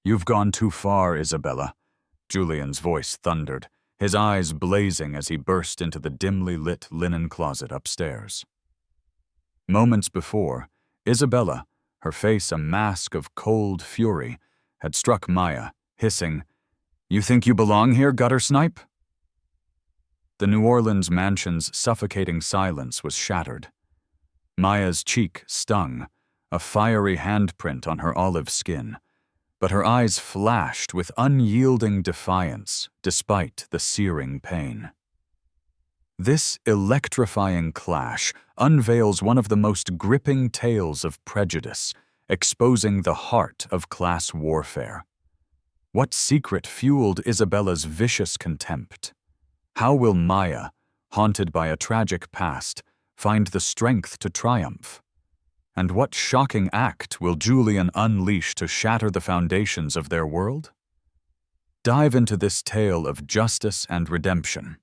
"You've gone too far, Isabella," Julian's voice thundered, his eyes blazing as he burst into the dimly lit linen closet upstairs. Moments before, Isabella, her face a mask of cold fury, had struck Maya, hissing, "You think you belong here, gutter snipe?" The New Orleans mansion's suffocating silence was shattered. Maya's cheek stung, a fiery handprint on her olive skin, but her eyes flashed with unyielding defiance despite the searing pain. This electrifying clash unveils one of the most gripping tales of prejudice, exposing the heart of class warfare. What secret fueled Isabella's vicious contempt? How will Maya, haunted by a tragic past, find the strength to triumph? And what shocking act will Julian unleash to shatter the foundations of their world? Dive into this tale of justice and redemption.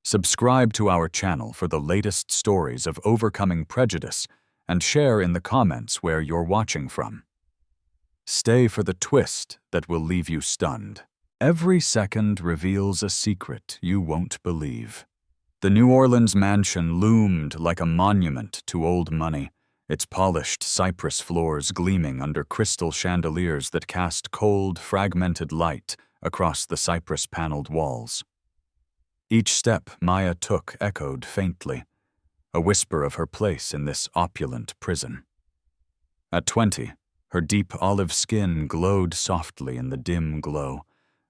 Subscribe to our channel for the latest stories of overcoming prejudice and share in the comments where you're watching from. Stay for the twist that will leave you stunned. Every second reveals a secret you won't believe. The New Orleans mansion loomed like a monument to old money, its polished cypress floors gleaming under crystal chandeliers that cast cold, fragmented light across the cypress-paneled walls. Each step Maya took echoed faintly, a whisper of her place in this opulent prison. At 20, her deep olive skin glowed softly in the dim glow,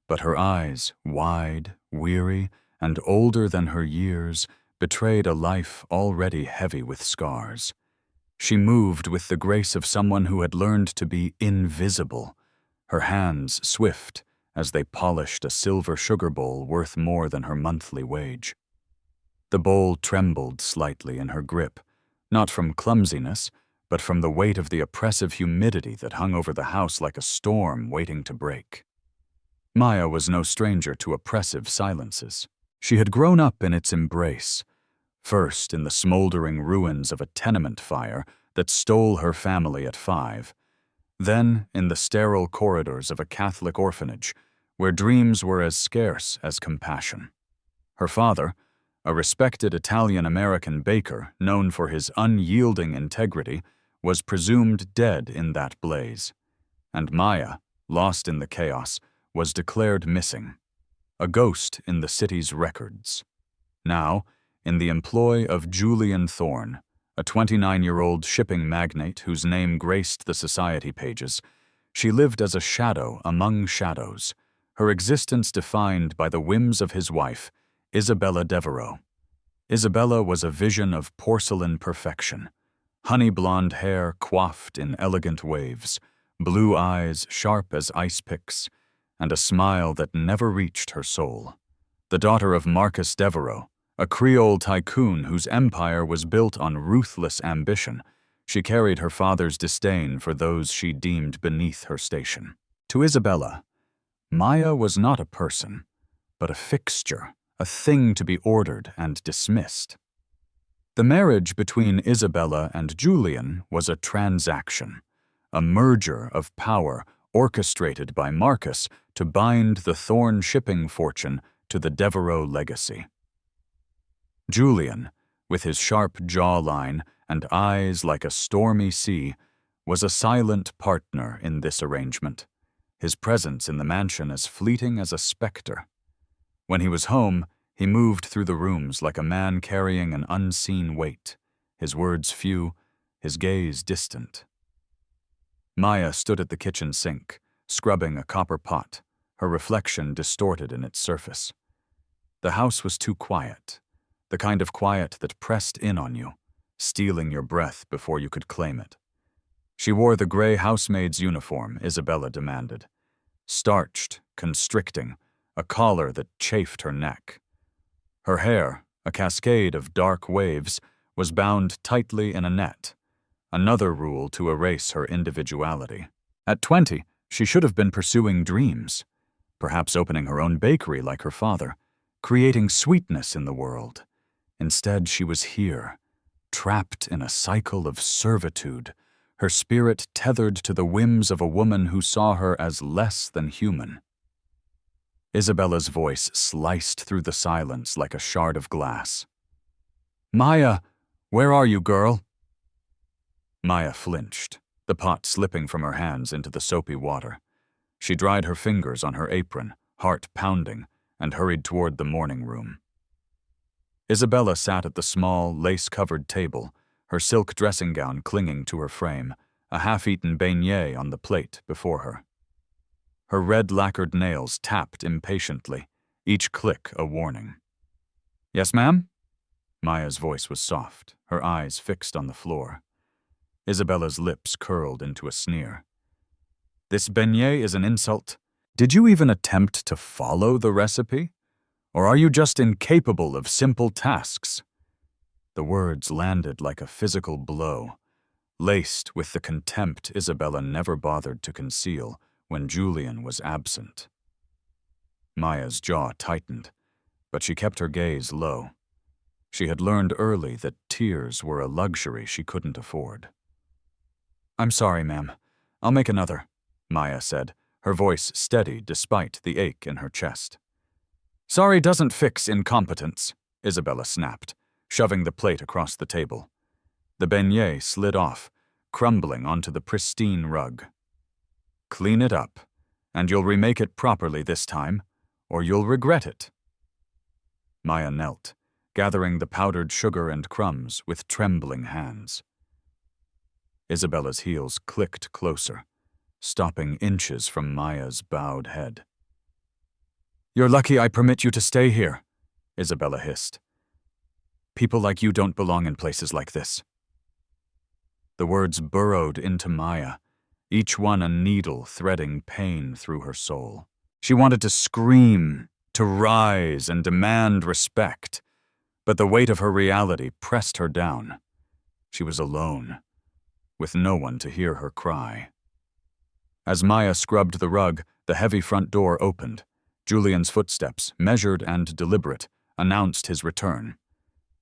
but her eyes, wide, weary, and older than her years, betrayed a life already heavy with scars. She moved with the grace of someone who had learned to be invisible, her hands swift as they polished a silver sugar bowl worth more than her monthly wage. The bowl trembled slightly in her grip, not from clumsiness, but from the weight of the oppressive humidity that hung over the house like a storm waiting to break. Maya was no stranger to oppressive silences. She had grown up in its embrace, first in the smoldering ruins of a tenement fire that stole her family at 5, then in the sterile corridors of a Catholic orphanage where dreams were as scarce as compassion. Her father, a respected Italian-American baker known for his unyielding integrity, was presumed dead in that blaze, and Maya, lost in the chaos, was declared missing, a ghost in the city's records. Now, in the employ of Julian Thorne, a 29-year-old shipping magnate whose name graced the society pages, she lived as a shadow among shadows, her existence defined by the whims of his wife, Isabella Devereaux. Isabella was a vision of porcelain perfection, honey-blonde hair coiffed in elegant waves, blue eyes sharp as ice picks, and a smile that never reached her soul. The daughter of Marcus Devereaux, a Creole tycoon whose empire was built on ruthless ambition, she carried her father's disdain for those she deemed beneath her station. To Isabella, Maya was not a person, but a fixture, a thing to be ordered and dismissed. The marriage between Isabella and Julian was a transaction, a merger of power orchestrated by Marcus to bind the Thorne shipping fortune to the Devereaux legacy. Julian, with his sharp jawline and eyes like a stormy sea, was a silent partner in this arrangement, his presence in the mansion as fleeting as a specter. When he was home, he moved through the rooms like a man carrying an unseen weight, his words few, his gaze distant. Maya stood at the kitchen sink, scrubbing a copper pot, her reflection distorted in its surface. The house was too quiet, the kind of quiet that pressed in on you, stealing your breath before you could claim it. She wore the gray housemaid's uniform Isabella demanded, starched, constricting, a collar that chafed her neck. Her hair, a cascade of dark waves, was bound tightly in a net, another rule to erase her individuality. At 20, she should have been pursuing dreams, perhaps opening her own bakery like her father, creating sweetness in the world. Instead, she was here, trapped in a cycle of servitude, her spirit tethered to the whims of a woman who saw her as less than human. Isabella's voice sliced through the silence like a shard of glass. "Maya, where are you, girl?" Maya flinched, the pot slipping from her hands into the soapy water. She dried her fingers on her apron, heart pounding, and hurried toward the morning room. Isabella sat at the small, lace-covered table, her silk dressing gown clinging to her frame, a half-eaten beignet on the plate before her. Her red lacquered nails tapped impatiently, each click a warning. "Yes, ma'am?" Maya's voice was soft, her eyes fixed on the floor. Isabella's lips curled into a sneer. "This beignet is an insult. Did you even attempt to follow the recipe? Or are you just incapable of simple tasks?" The words landed like a physical blow, laced with the contempt Isabella never bothered to conceal when Julian was absent. Maya's jaw tightened, but she kept her gaze low. She had learned early that tears were a luxury she couldn't afford. "I'm sorry, ma'am. I'll make another," Maya said, her voice steady despite the ache in her chest. "Sorry doesn't fix incompetence," Isabella snapped, shoving the plate across the table. The beignet slid off, crumbling onto the pristine rug. "Clean it up, and you'll remake it properly this time, or you'll regret it." Maya knelt, gathering the powdered sugar and crumbs with trembling hands. Isabella's heels clicked closer, stopping inches from Maya's bowed head. "You're lucky I permit you to stay here," Isabella hissed. "People like you don't belong in places like this." The words burrowed into Maya, each one a needle threading pain through her soul. She wanted to scream, to rise and demand respect, but the weight of her reality pressed her down. She was alone, with no one to hear her cry. As Maya scrubbed the rug, the heavy front door opened. Julian's footsteps, measured and deliberate, announced his return.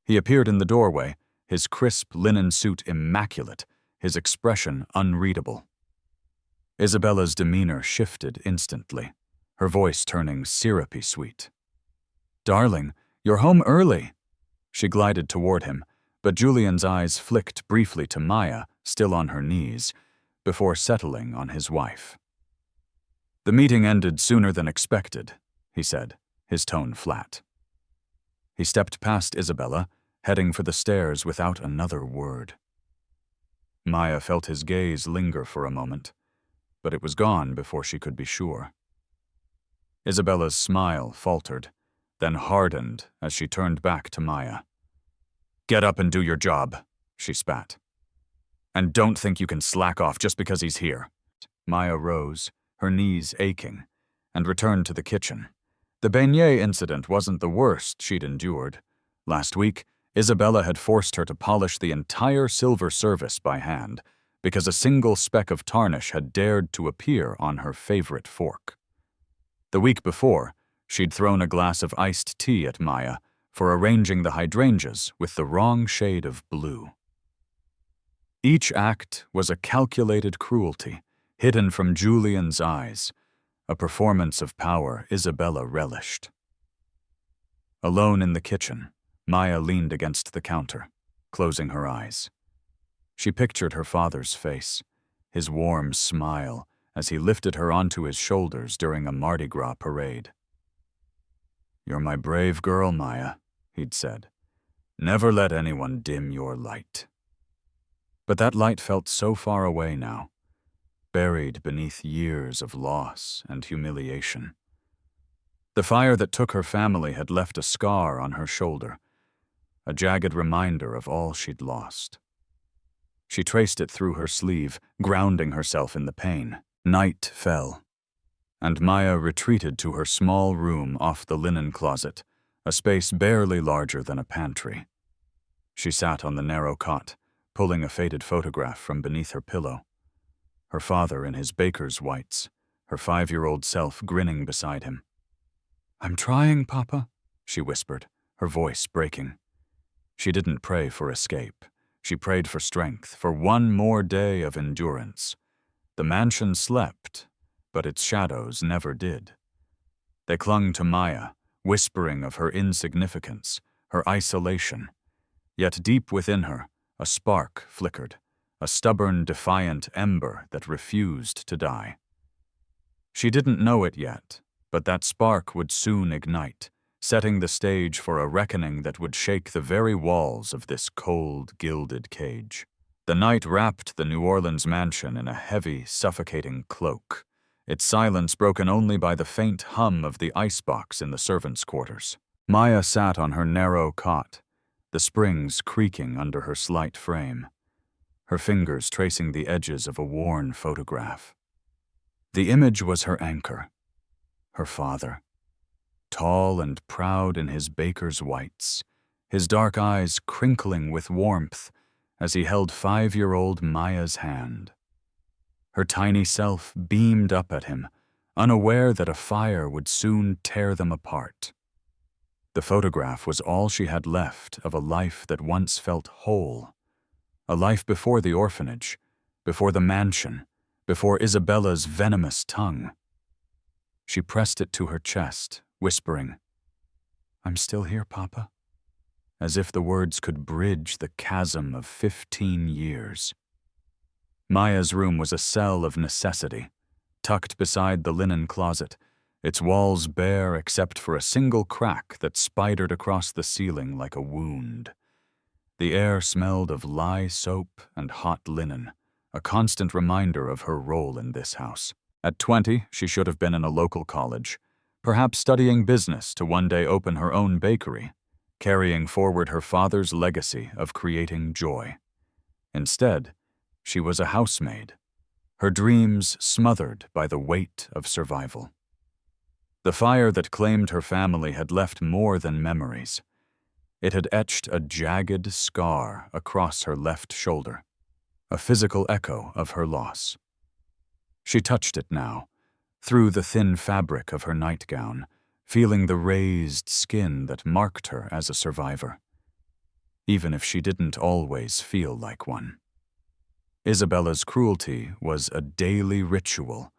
He appeared in the doorway, his crisp linen suit immaculate, his expression unreadable. Isabella's demeanor shifted instantly, her voice turning syrupy sweet. "Darling, you're home early." She glided toward him, but Julian's eyes flicked briefly to Maya, still on her knees, before settling on his wife. "The meeting ended sooner than expected," he said, his tone flat. He stepped past Isabella, heading for the stairs without another word. Maya felt his gaze linger for a moment, but it was gone before she could be sure. Isabella's smile faltered, then hardened as she turned back to Maya. "Get up and do your job," she spat. "And don't think you can slack off just because he's here." Maya rose, her knees aching, and returned to the kitchen. The beignet incident wasn't the worst she'd endured. Last week, Isabella had forced her to polish the entire silver service by hand because a single speck of tarnish had dared to appear on her favorite fork. The week before, she'd thrown a glass of iced tea at Maya for arranging the hydrangeas with the wrong shade of blue. Each act was a calculated cruelty, hidden from Julian's eyes, a performance of power Isabella relished. Alone in the kitchen, Maya leaned against the counter, closing her eyes. She pictured her father's face, his warm smile as he lifted her onto his shoulders during a Mardi Gras parade. "You're my brave girl, Maya," he'd said. "Never let anyone dim your light." But that light felt so far away now, buried beneath years of loss and humiliation. The fire that took her family had left a scar on her shoulder, a jagged reminder of all she'd lost. She traced it through her sleeve, grounding herself in the pain. Night fell, and Maya retreated to her small room off the linen closet, a space barely larger than a pantry. She sat on the narrow cot, pulling a faded photograph from beneath her pillow. Her father in his baker's whites, her 5-year-old self grinning beside him. "I'm trying, Papa," she whispered, her voice breaking. She didn't pray for escape. She prayed for strength, for one more day of endurance. The mansion slept, but its shadows never did. They clung to Maya, whispering of her insignificance, her isolation. Yet deep within her, a spark flickered, a stubborn, defiant ember that refused to die. She didn't know it yet, but that spark would soon ignite, setting the stage for a reckoning that would shake the very walls of this cold, gilded cage. The night wrapped the New Orleans mansion in a heavy, suffocating cloak, its silence broken only by the faint hum of the icebox in the servants' quarters. Maya sat on her narrow cot, the springs creaking under her slight frame, her fingers tracing the edges of a worn photograph. The image was her anchor, her father, tall and proud in his baker's whites, his dark eyes crinkling with warmth as he held 5-year-old Maya's hand. Her tiny self beamed up at him, unaware that a fire would soon tear them apart. The photograph was all she had left of a life that once felt whole, a life before the orphanage, before the mansion, before Isabella's venomous tongue. She pressed it to her chest, whispering, "I'm still here, Papa," as if the words could bridge the chasm of 15 years. Maya's room was a cell of necessity, tucked beside the linen closet, its walls bare except for a single crack that spidered across the ceiling like a wound. The air smelled of lye soap and hot linen, a constant reminder of her role in this house. At 20, she should have been in a local college, perhaps studying business to one day open her own bakery, carrying forward her father's legacy of creating joy. Instead, she was a housemaid, her dreams smothered by the weight of survival. The fire that claimed her family had left more than memories. It had etched a jagged scar across her left shoulder, a physical echo of her loss. She touched it now, through the thin fabric of her nightgown, feeling the raised skin that marked her as a survivor, even if she didn't always feel like one. Isabella's cruelty was a daily ritual,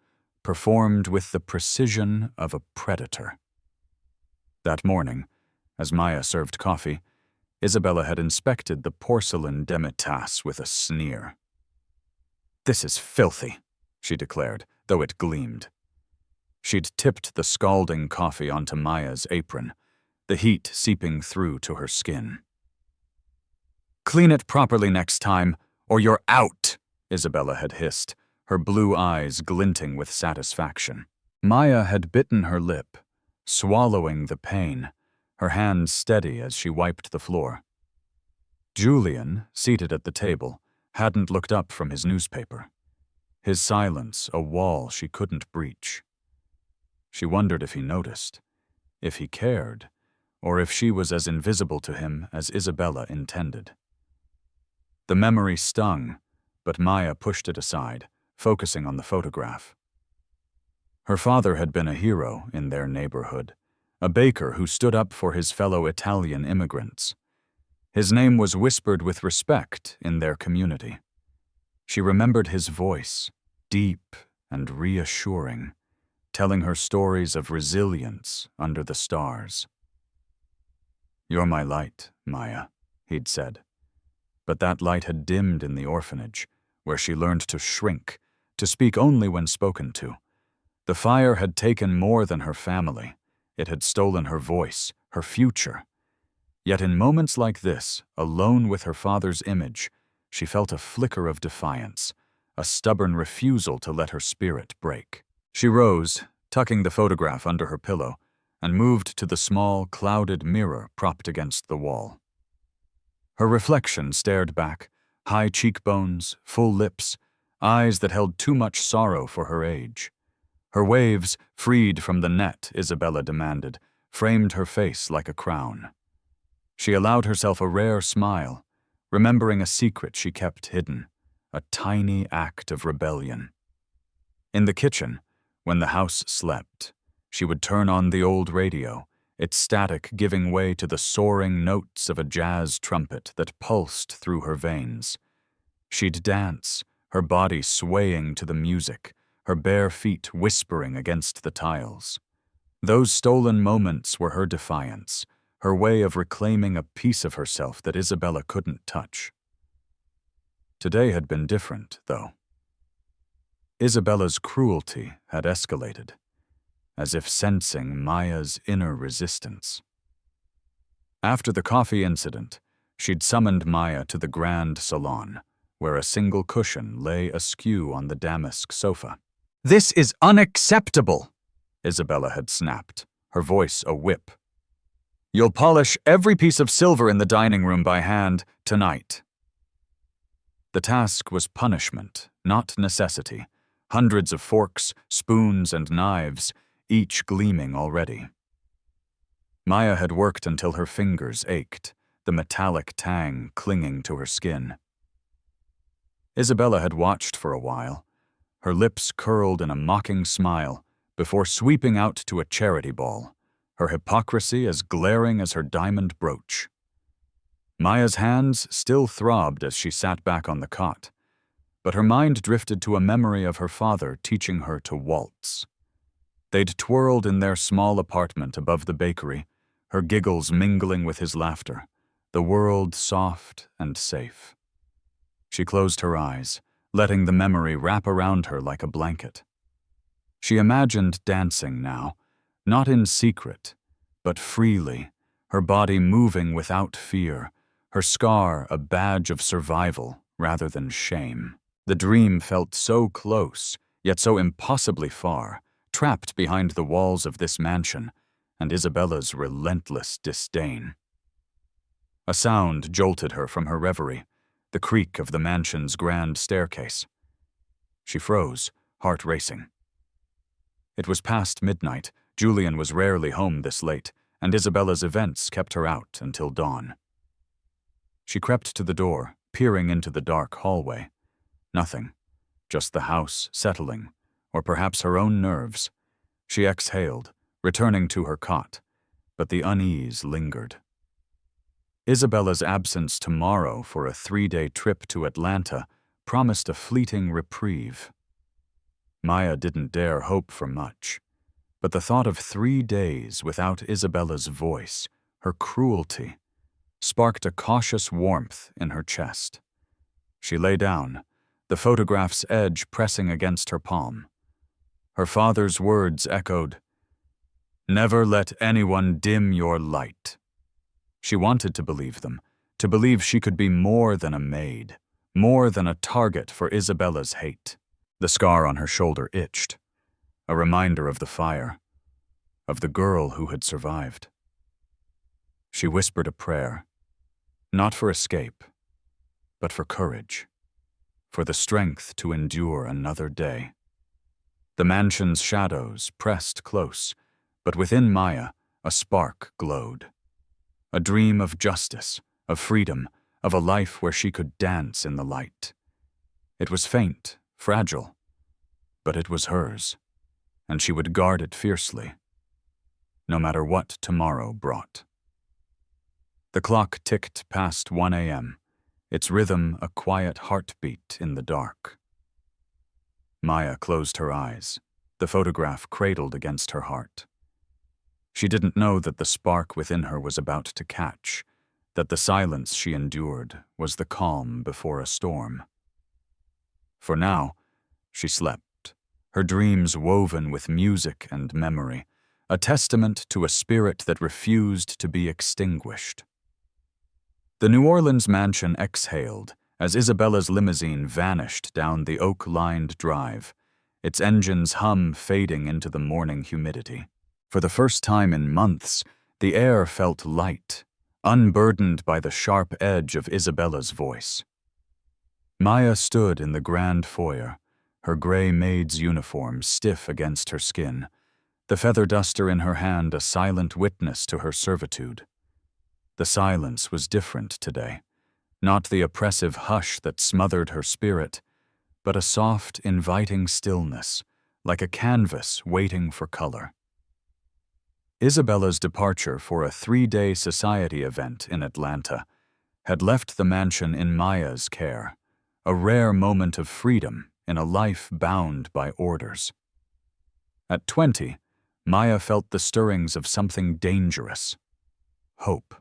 performed with the precision of a predator. That morning, as Maya served coffee, Isabella had inspected the porcelain demitasse with a sneer. "This is filthy," she declared, though it gleamed. She'd tipped the scalding coffee onto Maya's apron, the heat seeping through to her skin. "Clean it properly next time, or you're out," Isabella had hissed, her blue eyes glinting with satisfaction. Maya had bitten her lip, swallowing the pain, her hands steady as she wiped the floor. Julian, seated at the table, hadn't looked up from his newspaper, his silence a wall she couldn't breach. She wondered if he noticed, if he cared, or if she was as invisible to him as Isabella intended. The memory stung, but Maya pushed it aside, focusing on the photograph. Her father had been a hero in their neighborhood, a baker who stood up for his fellow Italian immigrants. His name was whispered with respect in their community. She remembered his voice, deep and reassuring, telling her stories of resilience under the stars. "You're my light, Maya," he'd said. But that light had dimmed in the orphanage, where she learned to shrink, to speak only when spoken to. The fire had taken more than her family. It had stolen her voice, her future. Yet in moments like this, alone with her father's image, she felt a flicker of defiance, a stubborn refusal to let her spirit break. She rose, tucking the photograph under her pillow, and moved to the small, clouded mirror propped against the wall. Her reflection stared back, high cheekbones, full lips, eyes that held too much sorrow for her age. Her waves, freed from the net Isabella demanded, framed her face like a crown. She allowed herself a rare smile, remembering a secret she kept hidden, a tiny act of rebellion. In the kitchen, when the house slept, she would turn on the old radio, its static giving way to the soaring notes of a jazz trumpet that pulsed through her veins. She'd dance, her body swaying to the music, her bare feet whispering against the tiles. Those stolen moments were her defiance, her way of reclaiming a piece of herself that Isabella couldn't touch. Today had been different, though. Isabella's cruelty had escalated, as if sensing Maya's inner resistance. After the coffee incident, she'd summoned Maya to the grand salon, where a single cushion lay askew on the damask sofa. "This is unacceptable," Isabella had snapped, her voice a whip. "You'll polish every piece of silver in the dining room by hand tonight." The task was punishment, not necessity. Hundreds of forks, spoons, and knives, each gleaming already. Maya had worked until her fingers ached, the metallic tang clinging to her skin. Isabella had watched for a while, her lips curled in a mocking smile, before sweeping out to a charity ball, her hypocrisy as glaring as her diamond brooch. Maya's hands still throbbed as she sat back on the cot, but her mind drifted to a memory of her father teaching her to waltz. They'd twirled in their small apartment above the bakery, her giggles mingling with his laughter, the world soft and safe. She closed her eyes, letting the memory wrap around her like a blanket. She imagined dancing now, not in secret, but freely, her body moving without fear, her scar a badge of survival rather than shame. The dream felt so close, yet so impossibly far, trapped behind the walls of this mansion, and Isabella's relentless disdain. A sound jolted her from her reverie, the creak of the mansion's grand staircase. She froze, heart racing. It was past midnight, Julian was rarely home this late, and Isabella's events kept her out until dawn. She crept to the door, peering into the dark hallway. Nothing, just the house settling, or perhaps her own nerves. She exhaled, returning to her cot, but the unease lingered. Isabella's absence tomorrow for a 3-day trip to Atlanta promised a fleeting reprieve. Maya didn't dare hope for much, but the thought of 3 days without Isabella's voice, her cruelty, sparked a cautious warmth in her chest. She lay down, the photograph's edge pressing against her palm. Her father's words echoed, "Never let anyone dim your light." She wanted to believe them, to believe she could be more than a maid, more than a target for Isabella's hate. The scar on her shoulder itched, a reminder of the fire, of the girl who had survived. She whispered a prayer, not for escape, but for courage, for the strength to endure another day. The mansion's shadows pressed close, but within Maya, a spark glowed. A dream of justice, of freedom, of a life where she could dance in the light. It was faint, fragile, but it was hers, and she would guard it fiercely, no matter what tomorrow brought. The clock ticked past 1 a.m., its rhythm a quiet heartbeat in the dark. Maya closed her eyes, the photograph cradled against her heart. She didn't know that the spark within her was about to catch, that the silence she endured was the calm before a storm. For now, she slept, her dreams woven with music and memory, a testament to a spirit that refused to be extinguished. The New Orleans mansion exhaled as Isabella's limousine vanished down the oak-lined drive, its engine's hum fading into the morning humidity. For the first time in months, the air felt light, unburdened by the sharp edge of Isabella's voice. Maya stood in the grand foyer, her gray maid's uniform stiff against her skin, the feather duster in her hand a silent witness to her servitude. The silence was different today, not the oppressive hush that smothered her spirit, but a soft, inviting stillness, like a canvas waiting for color. Isabella's departure for a 3-day society event in Atlanta had left the mansion in Maya's care, a rare moment of freedom in a life bound by orders. At 20, Maya felt the stirrings of something dangerous: hope.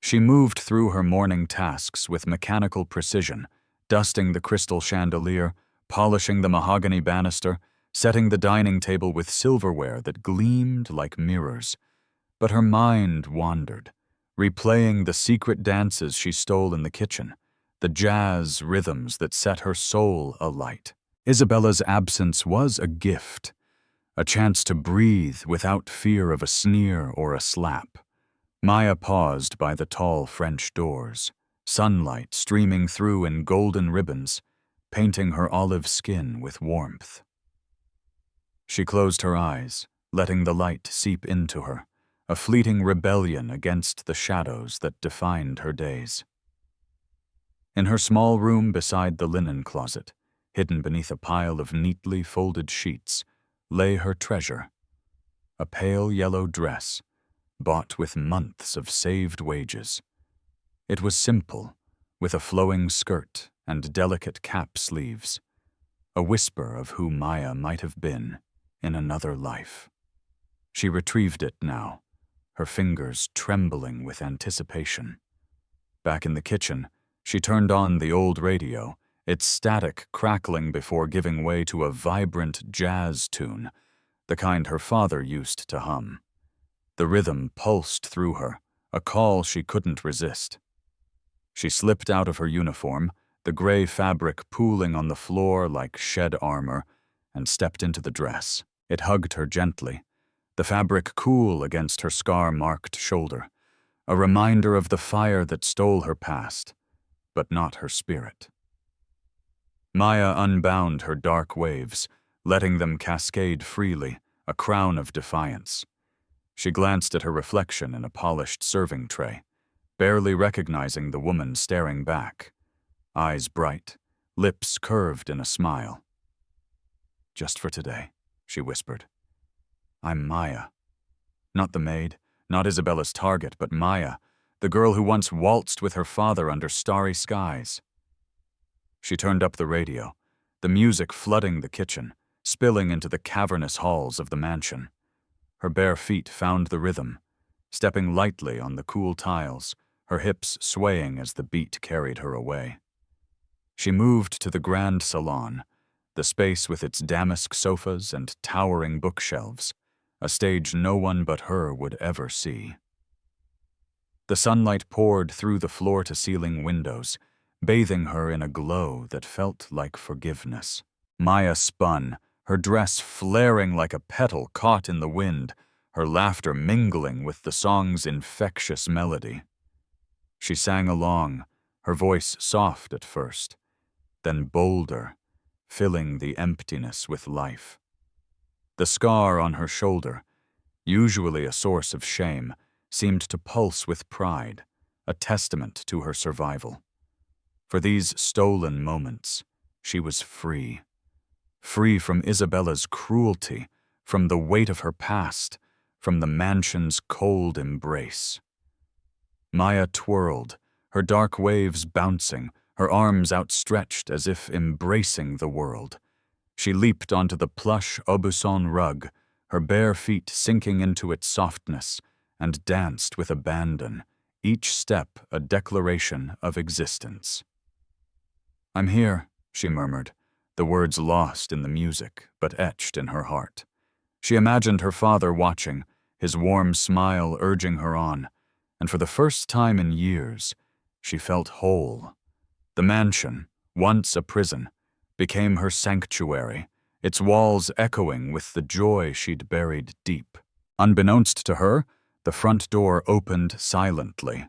She moved through her morning tasks with mechanical precision, dusting the crystal chandelier, polishing the mahogany banister, setting the dining table with silverware that gleamed like mirrors. But her mind wandered, replaying the secret dances she stole in the kitchen, the jazz rhythms that set her soul alight. Isabella's absence was a gift, a chance to breathe without fear of a sneer or a slap. Maya paused by the tall French doors, sunlight streaming through in golden ribbons, painting her olive skin with warmth. She closed her eyes, letting the light seep into her, a fleeting rebellion against the shadows that defined her days. In her small room beside the linen closet, hidden beneath a pile of neatly folded sheets, lay her treasure, a pale yellow dress, bought with months of saved wages. It was simple, with a flowing skirt and delicate cap sleeves, a whisper of who Maya might have been in another life. She retrieved it now, her fingers trembling with anticipation. Back in the kitchen, she turned on the old radio, its static crackling before giving way to a vibrant jazz tune, the kind her father used to hum. The rhythm pulsed through her, a call she couldn't resist. She slipped out of her uniform, the gray fabric pooling on the floor like shed armor, and stepped into the dress. It hugged her gently, the fabric cool against her scar-marked shoulder, a reminder of the fire that stole her past, but not her spirit. Maya unbound her dark waves, letting them cascade freely, a crown of defiance. She glanced at her reflection in a polished serving tray, barely recognizing the woman staring back, eyes bright, lips curved in a smile. "Just for today," she whispered. "I'm Maya. Not the maid, not Isabella's target, but Maya, the girl who once waltzed with her father under starry skies." She turned up the radio, the music flooding the kitchen, spilling into the cavernous halls of the mansion. Her bare feet found the rhythm, stepping lightly on the cool tiles, her hips swaying as the beat carried her away. She moved to the grand salon, the space with its damask sofas and towering bookshelves, a stage no one but her would ever see. The sunlight poured through the floor-to-ceiling windows, bathing her in a glow that felt like forgiveness. Maya spun, her dress flaring like a petal caught in the wind, her laughter mingling with the song's infectious melody. She sang along, her voice soft at first, then bolder, filling the emptiness with life. The scar on her shoulder, usually a source of shame, seemed to pulse with pride, a testament to her survival. For these stolen moments, she was free. Free from Isabella's cruelty, from the weight of her past, from the mansion's cold embrace. Maya twirled, her dark waves bouncing, her arms outstretched as if embracing the world. She leaped onto the plush Aubusson rug, her bare feet sinking into its softness, and danced with abandon, each step a declaration of existence. "I'm here," she murmured, the words lost in the music, but etched in her heart. She imagined her father watching, his warm smile urging her on, and for the first time in years, she felt whole. The mansion, once a prison, became her sanctuary, its walls echoing with the joy she'd buried deep. Unbeknownst to her, the front door opened silently.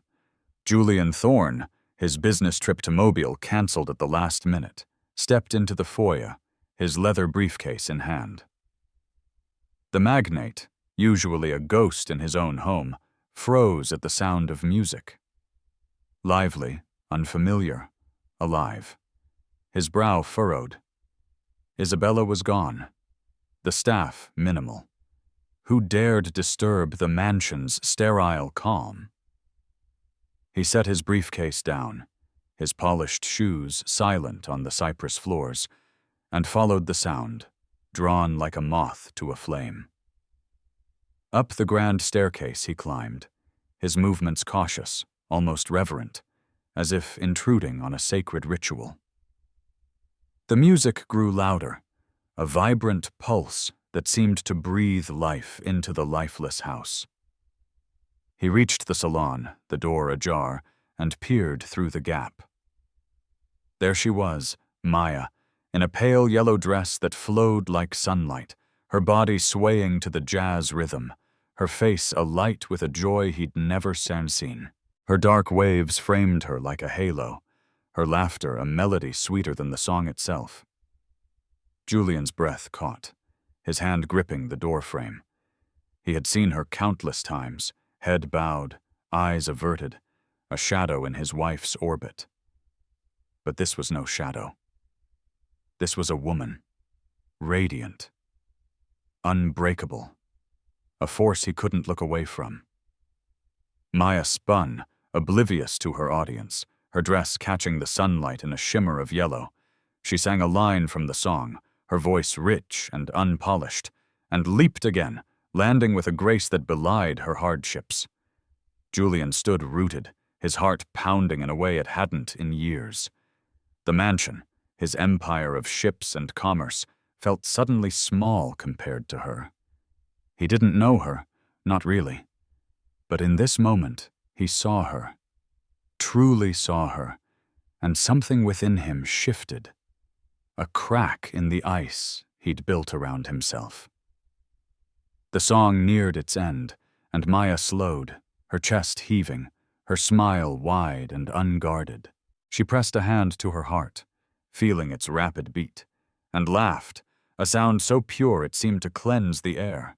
Julian Thorne, his business trip to Mobile canceled at the last minute, stepped into the foyer, his leather briefcase in hand. The magnate, usually a ghost in his own home, froze at the sound of music. Lively, unfamiliar, alive. His brow furrowed. Isabella was gone. The staff minimal. Who dared disturb the mansion's sterile calm? He set his briefcase down, his polished shoes silent on the cypress floors, and followed the sound, drawn like a moth to a flame. Up the grand staircase he climbed, his movements cautious, almost reverent, as if intruding on a sacred ritual. The music grew louder, a vibrant pulse that seemed to breathe life into the lifeless house. He reached the salon, the door ajar, and peered through the gap. There she was, Maya, in a pale yellow dress that flowed like sunlight, her body swaying to the jazz rhythm, her face alight with a joy he'd never seen. Her dark waves framed her like a halo, her laughter a melody sweeter than the song itself. Julian's breath caught, his hand gripping the doorframe. He had seen her countless times, head bowed, eyes averted, a shadow in his wife's orbit. But this was no shadow. This was a woman, radiant, unbreakable, a force he couldn't look away from. Maya spun, oblivious to her audience, her dress catching the sunlight in a shimmer of yellow. She sang a line from the song, her voice rich and unpolished, and leaped again, landing with a grace that belied her hardships. Julian stood rooted, his heart pounding in a way it hadn't in years. The mansion, his empire of ships and commerce, felt suddenly small compared to her. He didn't know her, not really. But in this moment, he saw her, truly saw her, and something within him shifted. A crack in the ice he'd built around himself. The song neared its end, and Maya slowed, her chest heaving, her smile wide and unguarded. She pressed a hand to her heart, feeling its rapid beat, and laughed, a sound so pure it seemed to cleanse the air.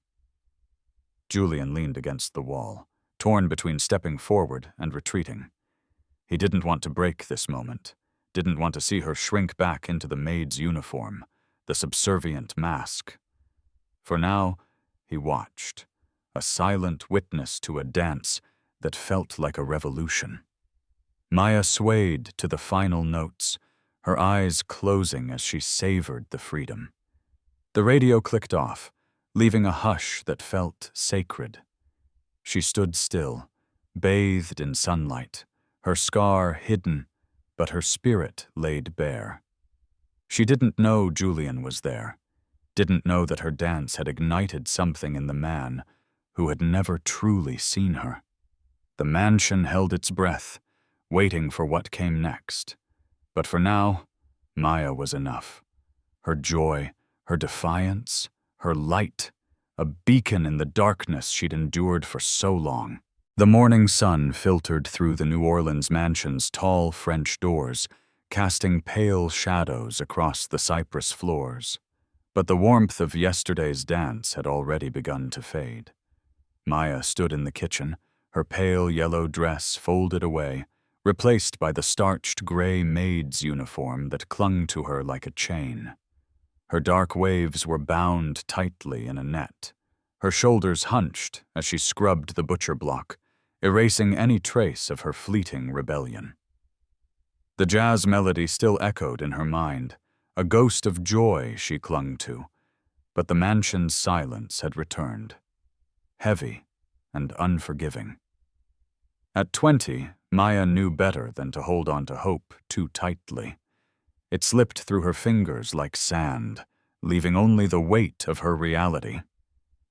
Julian leaned against the wall, torn between stepping forward and retreating. He didn't want to break this moment, didn't want to see her shrink back into the maid's uniform, the subservient mask. For now, he watched, a silent witness to a dance that felt like a revolution. Maya swayed to the final notes, her eyes closing as she savored the freedom. The radio clicked off, leaving a hush that felt sacred. She stood still, bathed in sunlight, her scar hidden, but her spirit laid bare. She didn't know Julian was there, didn't know that her dance had ignited something in the man who had never truly seen her. The mansion held its breath, waiting for what came next. But for now, Maya was enough. Her joy, her defiance, her light, a beacon in the darkness she'd endured for so long. The morning sun filtered through the New Orleans mansion's tall French doors, casting pale shadows across the cypress floors. But the warmth of yesterday's dance had already begun to fade. Maya stood in the kitchen, her pale yellow dress folded away, replaced by the starched gray maid's uniform that clung to her like a chain. Her dark waves were bound tightly in a net, her shoulders hunched as she scrubbed the butcher block, erasing any trace of her fleeting rebellion. The jazz melody still echoed in her mind, a ghost of joy she clung to, but the mansion's silence had returned, heavy and unforgiving. At 20, Maya knew better than to hold on to hope too tightly. It slipped through her fingers like sand, leaving only the weight of her reality.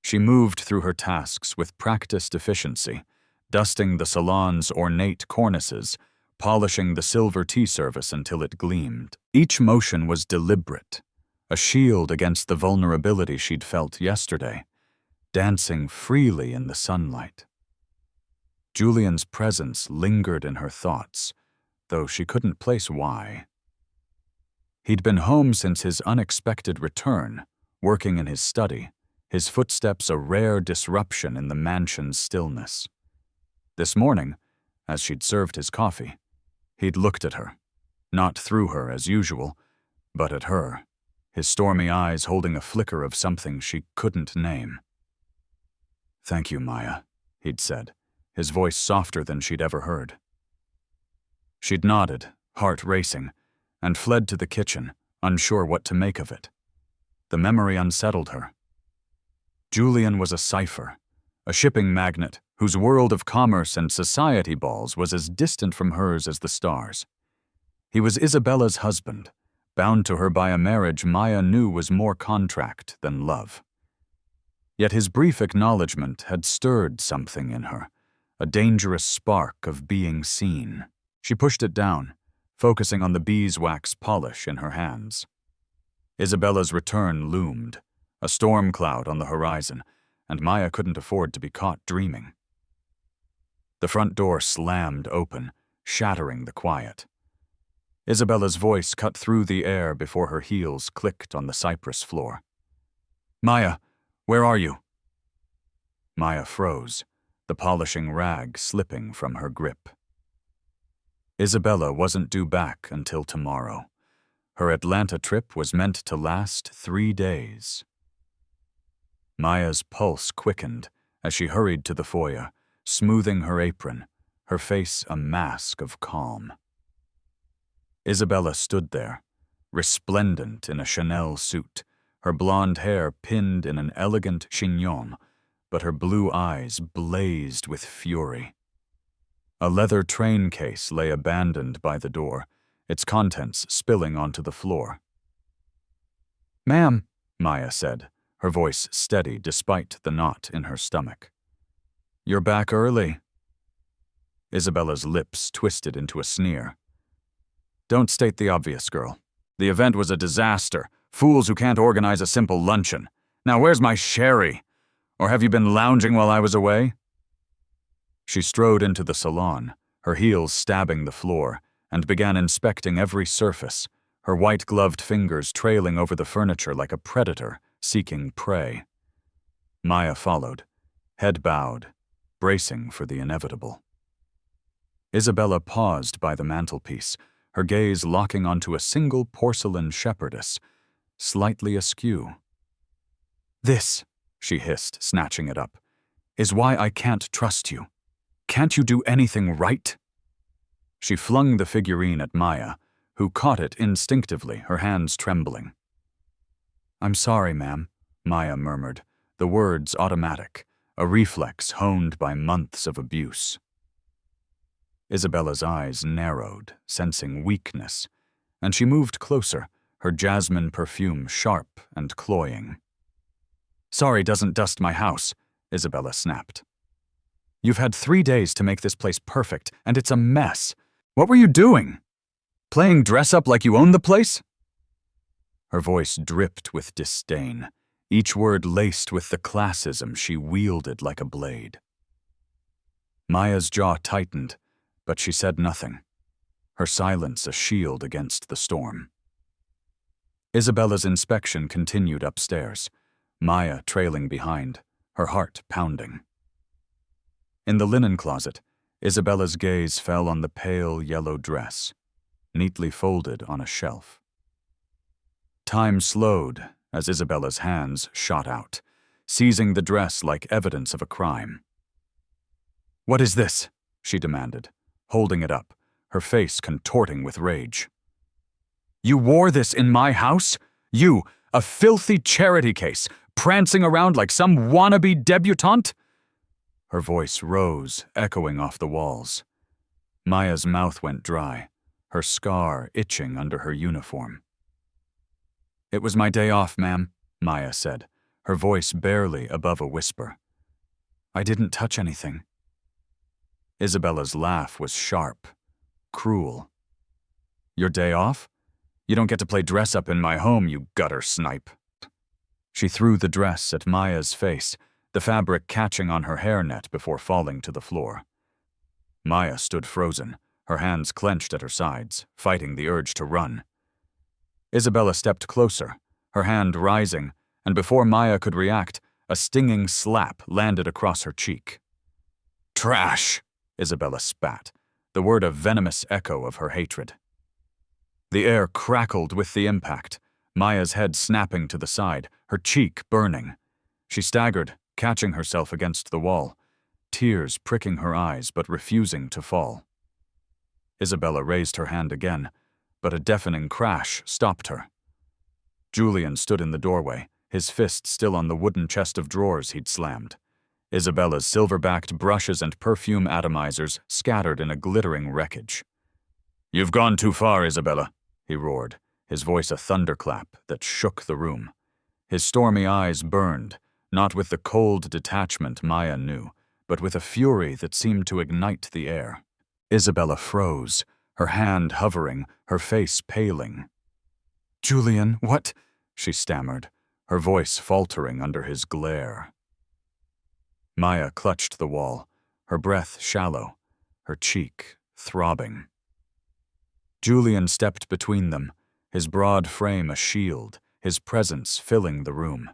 She moved through her tasks with practiced efficiency, dusting the salon's ornate cornices, polishing the silver tea service until it gleamed. Each motion was deliberate, a shield against the vulnerability she'd felt yesterday, dancing freely in the sunlight. Julian's presence lingered in her thoughts, though she couldn't place why. He'd been home since his unexpected return, working in his study, his footsteps a rare disruption in the mansion's stillness. This morning, as she'd served his coffee, he'd looked at her, not through her as usual, but at her, his stormy eyes holding a flicker of something she couldn't name. "Thank you, Maya," he'd said, his voice softer than she'd ever heard. She'd nodded, heart racing, and fled to the kitchen, unsure what to make of it. The memory unsettled her. Julian was a cipher, a shipping magnate whose world of commerce and society balls was as distant from hers as the stars. He was Isabella's husband, bound to her by a marriage Maya knew was more contract than love. Yet his brief acknowledgement had stirred something in her, a dangerous spark of being seen. She pushed it down, focusing on the beeswax polish in her hands. Isabella's return loomed, a storm cloud on the horizon, and Maya couldn't afford to be caught dreaming. The front door slammed open, shattering the quiet. Isabella's voice cut through the air before her heels clicked on the cypress floor. "Maya, where are you?" Maya froze, the polishing rag slipping from her grip. Isabella wasn't due back until tomorrow. Her Atlanta trip was meant to last 3 days. Maya's pulse quickened as she hurried to the foyer, smoothing her apron, her face a mask of calm. Isabella stood there, resplendent in a Chanel suit, her blonde hair pinned in an elegant chignon, but her blue eyes blazed with fury. A leather train case lay abandoned by the door, its contents spilling onto the floor. "Ma'am," Maya said, her voice steady despite the knot in her stomach. "You're back early." Isabella's lips twisted into a sneer. "Don't state the obvious, girl. The event was a disaster. Fools who can't organize a simple luncheon. Now where's my sherry? Or have you been lounging while I was away?" She strode into the salon, her heels stabbing the floor, and began inspecting every surface, her white-gloved fingers trailing over the furniture like a predator seeking prey. Maya followed, head bowed, bracing for the inevitable. Isabella paused by the mantelpiece, her gaze locking onto a single porcelain shepherdess, slightly askew. "This," she hissed, snatching it up, "is why I can't trust you. Can't you do anything right?" She flung the figurine at Maya, who caught it instinctively, her hands trembling. "I'm sorry, ma'am," Maya murmured, the words automatic, a reflex honed by months of abuse. Isabella's eyes narrowed, sensing weakness, and she moved closer, her jasmine perfume sharp and cloying. "Sorry doesn't dust my house," Isabella snapped. "You've had 3 days to make this place perfect, and it's a mess. What were you doing? Playing dress-up like you own the place?" Her voice dripped with disdain, each word laced with the classism she wielded like a blade. Maya's jaw tightened, but she said nothing, her silence a shield against the storm. Isabella's inspection continued upstairs, Maya trailing behind, her heart pounding. In the linen closet, Isabella's gaze fell on the pale yellow dress, neatly folded on a shelf. Time slowed as Isabella's hands shot out, seizing the dress like evidence of a crime. "What is this?" she demanded, holding it up, her face contorting with rage. "You wore this in my house? You, a filthy charity case, prancing around like some wannabe debutante?" Her voice rose, echoing off the walls. Maya's mouth went dry, her scar itching under her uniform. "It was my day off, ma'am," Maya said, her voice barely above a whisper. "I didn't touch anything." Isabella's laugh was sharp, cruel. "Your day off? You don't get to play dress-up in my home, you gutter snipe." She threw the dress at Maya's face, the fabric catching on her hairnet before falling to the floor. Maya stood frozen, her hands clenched at her sides, fighting the urge to run. Isabella stepped closer, her hand rising, and before Maya could react, a stinging slap landed across her cheek. "Trash!" Isabella spat, the word a venomous echo of her hatred. The air crackled with the impact, Maya's head snapping to the side, her cheek burning. She staggered, catching herself against the wall, tears pricking her eyes but refusing to fall. Isabella raised her hand again, but a deafening crash stopped her. Julian stood in the doorway, his fist still on the wooden chest of drawers he'd slammed. Isabella's silver-backed brushes and perfume atomizers scattered in a glittering wreckage. "You've gone too far, Isabella," he roared, his voice a thunderclap that shook the room. His stormy eyes burned, not with the cold detachment Maya knew, but with a fury that seemed to ignite the air. Isabella froze, her hand hovering, her face paling. "Julian, what?" she stammered, her voice faltering under his glare. Maya clutched the wall, her breath shallow, her cheek throbbing. Julian stepped between them, his broad frame a shield, his presence filling the room.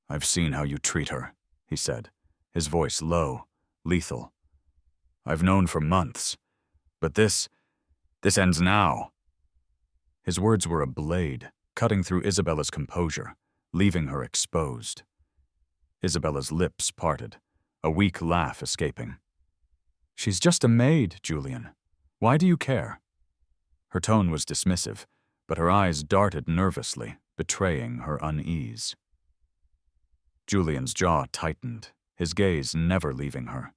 "I've seen how you treat her," he said, his voice low, lethal. "I've known for months, but this ends now." His words were a blade, cutting through Isabella's composure, leaving her exposed. Isabella's lips parted, a weak laugh escaping. "She's just a maid, Julian. Why do you care?" Her tone was dismissive, but her eyes darted nervously, betraying her unease. Julian's jaw tightened, his gaze never leaving her.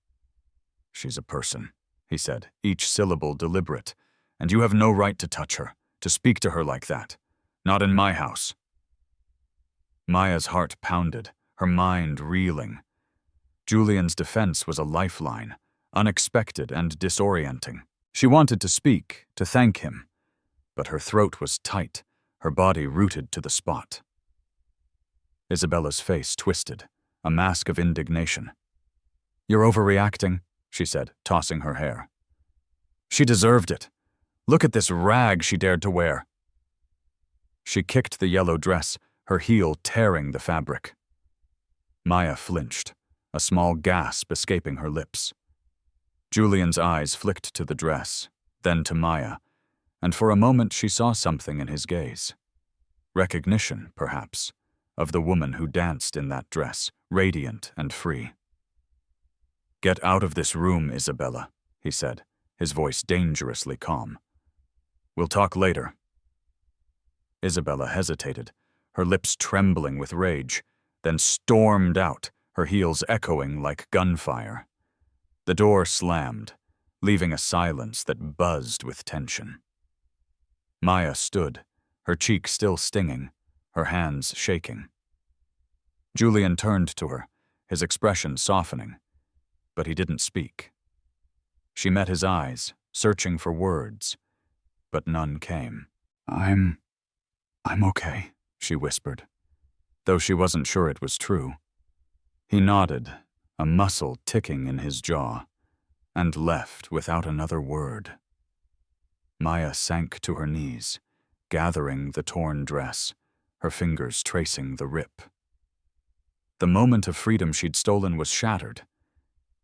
"She's a person," he said, each syllable deliberate, "and you have no right to touch her, to speak to her like that. Not in my house." Maya's heart pounded, her mind reeling. Julian's defense was a lifeline, unexpected and disorienting. She wanted to speak, to thank him, but her throat was tight, her body rooted to the spot. Isabella's face twisted, a mask of indignation. "You're overreacting," she said, tossing her hair. "She deserved it. Look at this rag she dared to wear." She kicked the yellow dress, her heel tearing the fabric. Maya flinched, a small gasp escaping her lips. Julian's eyes flicked to the dress, then to Maya, and for a moment she saw something in his gaze. Recognition, perhaps, of the woman who danced in that dress, radiant and free. "Get out of this room, Isabella," he said, his voice dangerously calm. "We'll talk later." Isabella hesitated, her lips trembling with rage, then stormed out, her heels echoing like gunfire. The door slammed, leaving a silence that buzzed with tension. Maya stood, her cheek still stinging, her hands shaking. Julian turned to her, his expression softening, but he didn't speak. She met his eyes, searching for words, but none came. I'm okay," she whispered, though she wasn't sure it was true. He nodded, a muscle ticking in his jaw, and left without another word. Maya sank to her knees, gathering the torn dress, her fingers tracing the rip. The moment of freedom she'd stolen was shattered,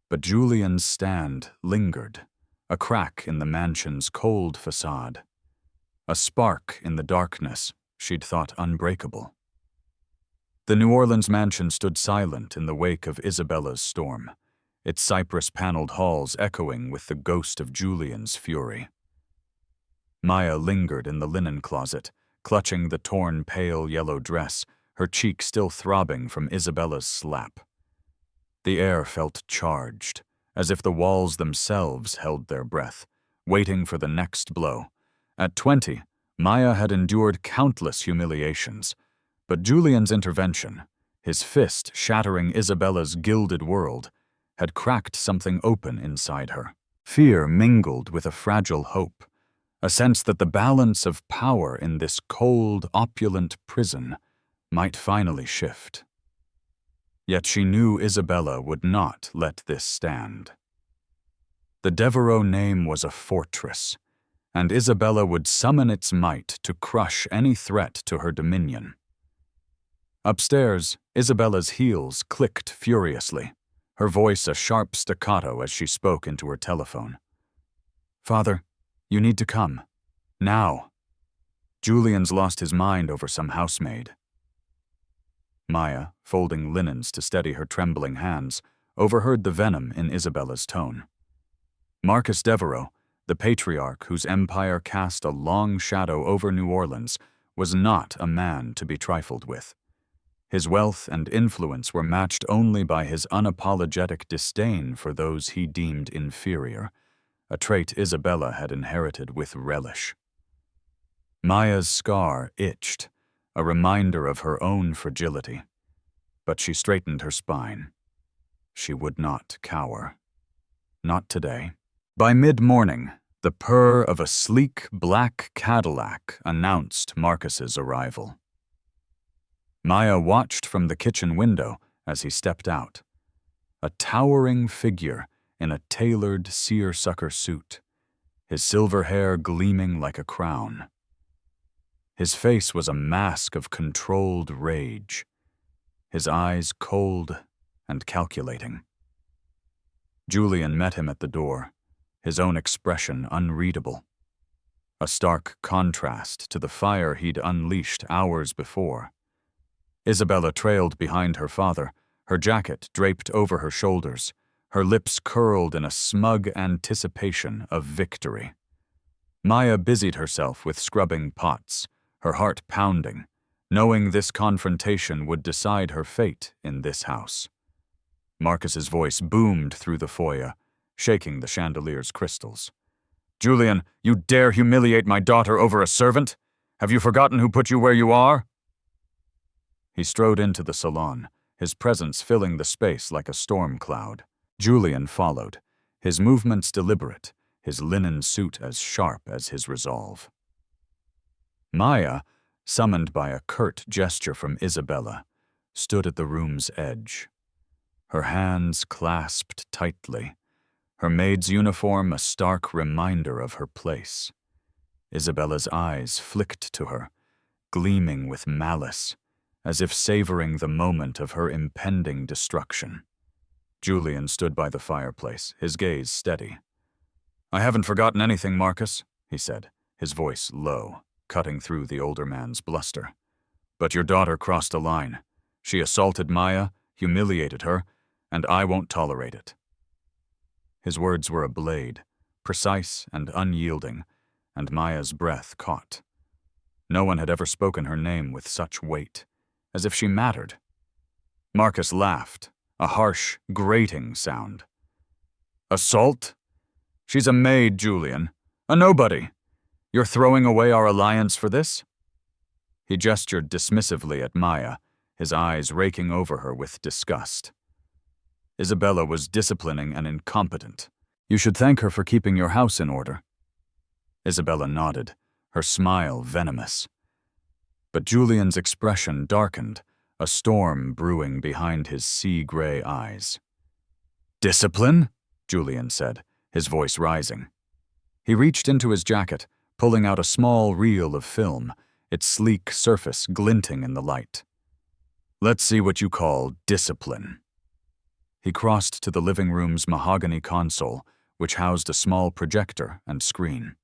but Julian's stand lingered, a crack in the mansion's cold facade, a spark in the darkness she'd thought unbreakable. The New Orleans mansion stood silent in the wake of Isabella's storm, its cypress-paneled halls echoing with the ghost of Julian's fury. Maya lingered in the linen closet, clutching the torn pale yellow dress, her cheek still throbbing from Isabella's slap. The air felt charged, as if the walls themselves held their breath, waiting for the next blow. At 20, Maya had endured countless humiliations, but Julian's intervention, his fist shattering Isabella's gilded world, had cracked something open inside her. Fear mingled with a fragile hope, a sense that the balance of power in this cold, opulent prison might finally shift. Yet she knew Isabella would not let this stand. The Devereaux name was a fortress, and Isabella would summon its might to crush any threat to her dominion. Upstairs, Isabella's heels clicked furiously, her voice a sharp staccato as she spoke into her telephone. "Father, you need to come. Now. Julian's lost his mind over some housemaid." Maya, folding linens to steady her trembling hands, overheard the venom in Isabella's tone. Marcus Devereaux, the patriarch whose empire cast a long shadow over New Orleans, was not a man to be trifled with. His wealth and influence were matched only by his unapologetic disdain for those he deemed inferior, a trait Isabella had inherited with relish. Maya's scar itched, a reminder of her own fragility, but she straightened her spine. She would not cower. Not today. By mid-morning, the purr of a sleek black Cadillac announced Marcus's arrival. Maya watched from the kitchen window as he stepped out. A towering figure in a tailored seersucker suit, his silver hair gleaming like a crown. His face was a mask of controlled rage, his eyes cold and calculating. Julian met him at the door, his own expression unreadable, a stark contrast to the fire he'd unleashed hours before. Isabella trailed behind her father, her jacket draped over her shoulders, her lips curled in a smug anticipation of victory. Maya busied herself with scrubbing pots, her heart pounding, knowing this confrontation would decide her fate in this house. Marcus's voice boomed through the foyer, shaking the chandelier's crystals. "Julian, you dare humiliate my daughter over a servant? Have you forgotten who put you where you are?" He strode into the salon, his presence filling the space like a storm cloud. Julian followed, his movements deliberate, his linen suit as sharp as his resolve. Maya, summoned by a curt gesture from Isabella, stood at the room's edge. Her hands clasped tightly, her maid's uniform a stark reminder of her place. Isabella's eyes flicked to her, gleaming with malice, as if savoring the moment of her impending destruction. Julian stood by the fireplace, his gaze steady. "I haven't forgotten anything, Marcus," he said, his voice low, cutting through the older man's bluster. "But your daughter crossed a line. She assaulted Maya, humiliated her, and I won't tolerate it." His words were a blade, precise and unyielding, and Maya's breath caught. No one had ever spoken her name with such weight, as if she mattered. Marcus laughed, a harsh, grating sound. "Assault? She's a maid, Julian. A nobody. You're throwing away our alliance for this?" He gestured dismissively at Maya, his eyes raking over her with disgust. Isabella was disciplining an incompetent. "You should thank her for keeping your house in order." Isabella nodded, her smile venomous. But Julian's expression darkened, a storm brewing behind his sea-gray eyes. "Discipline?" Julian said, his voice rising. He reached into his jacket, pulling out a small reel of film, its sleek surface glinting in the light. "Let's see what you call discipline." He crossed to the living room's mahogany console, which housed a small projector and screen.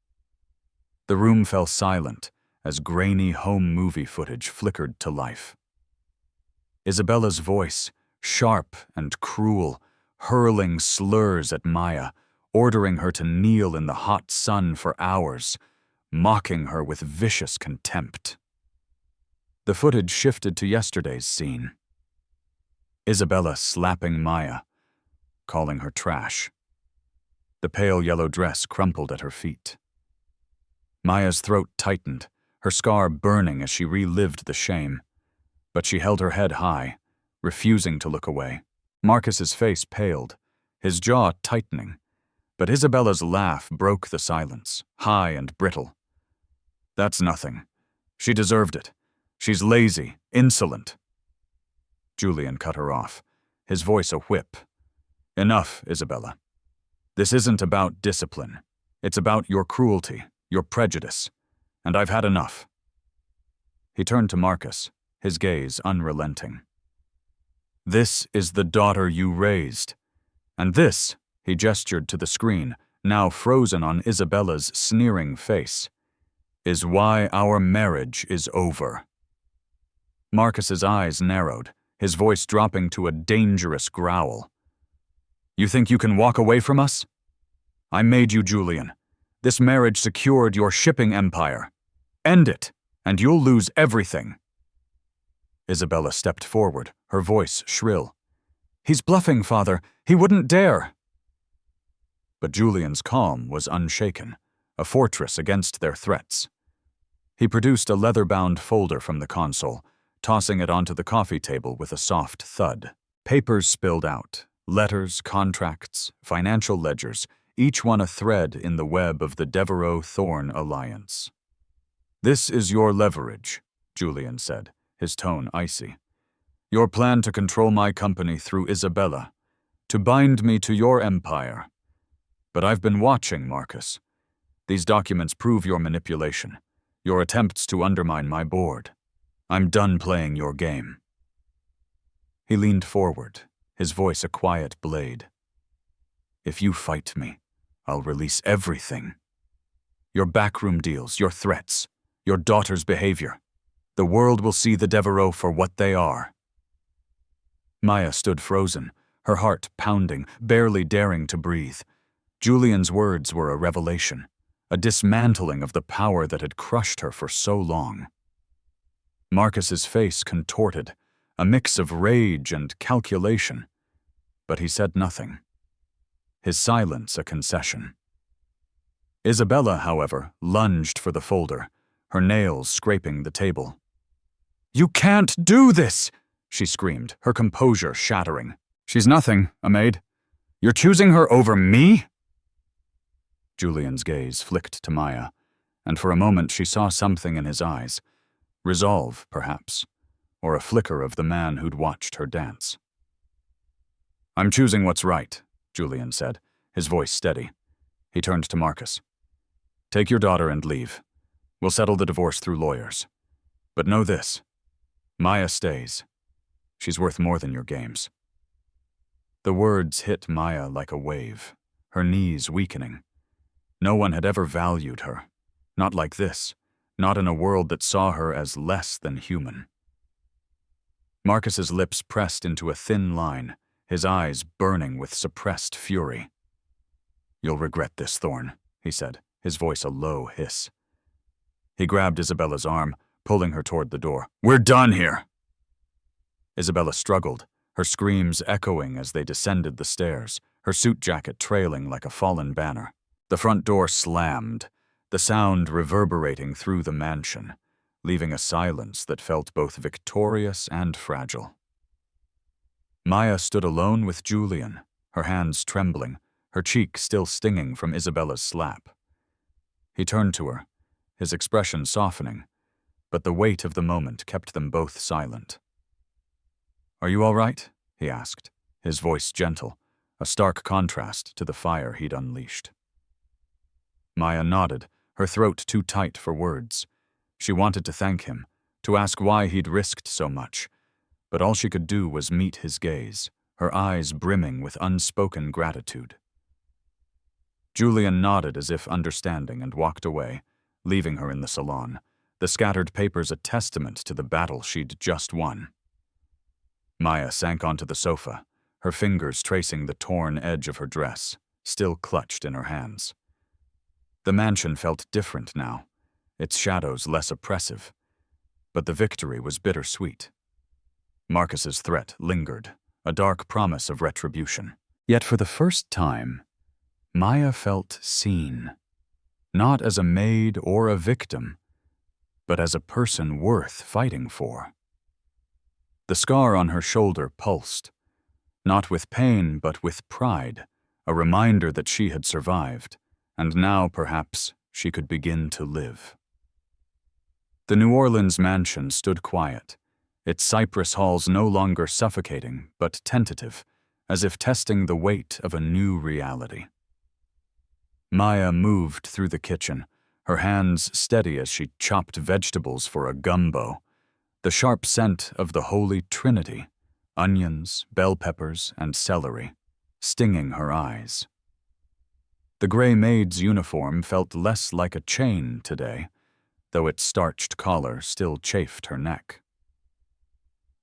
The room fell silent as grainy home movie footage flickered to life. Isabella's voice, sharp and cruel, hurling slurs at Maya, ordering her to kneel in the hot sun for hours, mocking her with vicious contempt. The footage shifted to yesterday's scene. Isabella slapping Maya, calling her trash. The pale yellow dress crumpled at her feet. Maya's throat tightened, her scar burning as she relived the shame. But she held her head high, refusing to look away. Marcus's face paled, his jaw tightening, but Isabella's laugh broke the silence, high and brittle. "That's nothing. She deserved it. She's lazy, insolent." Julian cut her off, his voice a whip. "Enough, Isabella. This isn't about discipline. It's about your cruelty, your prejudice, and I've had enough." He turned to Marcus, his gaze unrelenting. "This is the daughter you raised, and this," he gestured to the screen, now frozen on Isabella's sneering face, "is why our marriage is over." Marcus's eyes narrowed, his voice dropping to a dangerous growl. "You think you can walk away from us? I made you, Julian. This marriage secured your shipping empire. End it, and you'll lose everything." Isabella stepped forward, her voice shrill. "He's bluffing, Father. He wouldn't dare." But Julian's calm was unshaken, a fortress against their threats. He produced a leather-bound folder from the console, tossing it onto the coffee table with a soft thud. Papers spilled out, letters, contracts, financial ledgers, each one a thread in the web of the Devereaux-Thorne alliance. "This is your leverage," Julian said, his tone icy. "Your plan to control my company through Isabella, to bind me to your empire. But I've been watching, Marcus. These documents prove your manipulation, your attempts to undermine my board. I'm done playing your game." He leaned forward, his voice a quiet blade. "If you fight me, I'll release everything. Your backroom deals, your threats, your daughter's behavior. The world will see the Devereaux for what they are." Maya stood frozen, her heart pounding, barely daring to breathe. Julian's words were a revelation, a dismantling of the power that had crushed her for so long. Marcus's face contorted, a mix of rage and calculation, but he said nothing. His silence a concession. Isabella, however, lunged for the folder, her nails scraping the table. "You can't do this!" she screamed, her composure shattering. "She's nothing, a maid. You're choosing her over me?" Julian's gaze flicked to Maya, and for a moment she saw something in his eyes. Resolve, perhaps, or a flicker of the man who'd watched her dance. "I'm choosing what's right," Julian said, his voice steady. He turned to Marcus. "Take your daughter and leave. We'll settle the divorce through lawyers. But know this. Maya stays. She's worth more than your games." The words hit Maya like a wave, her knees weakening. No one had ever valued her. Not like this. Not in a world that saw her as less than human. Marcus's lips pressed into a thin line, his eyes burning with suppressed fury. "You'll regret this, Thorne," he said, his voice a low hiss. He grabbed Isabella's arm, pulling her toward the door. "We're done here!" Isabella struggled, her screams echoing as they descended the stairs, her suit jacket trailing like a fallen banner. The front door slammed, the sound reverberating through the mansion, leaving a silence that felt both victorious and fragile. Maya stood alone with Julian, her hands trembling, her cheek still stinging from Isabella's slap. He turned to her, his expression softening, but the weight of the moment kept them both silent. "Are you all right?" he asked, his voice gentle, a stark contrast to the fire he'd unleashed. Maya nodded, her throat too tight for words. She wanted to thank him, to ask why he'd risked so much, but all she could do was meet his gaze, her eyes brimming with unspoken gratitude. Julian nodded as if understanding and walked away, leaving her in the salon, the scattered papers a testament to the battle she'd just won. Maya sank onto the sofa, her fingers tracing the torn edge of her dress, still clutched in her hands. The mansion felt different now, its shadows less oppressive, but the victory was bittersweet. Marcus's threat lingered, a dark promise of retribution. Yet for the first time, Maya felt seen, not as a maid or a victim, but as a person worth fighting for. The scar on her shoulder pulsed, not with pain but with pride, a reminder that she had survived, and now, perhaps, she could begin to live. The New Orleans mansion stood quiet, its cypress halls no longer suffocating but tentative, as if testing the weight of a new reality. Maya moved through the kitchen, her hands steady as she chopped vegetables for a gumbo, the sharp scent of the Holy Trinity, onions, bell peppers, and celery, stinging her eyes. The gray maid's uniform felt less like a chain today, though its starched collar still chafed her neck.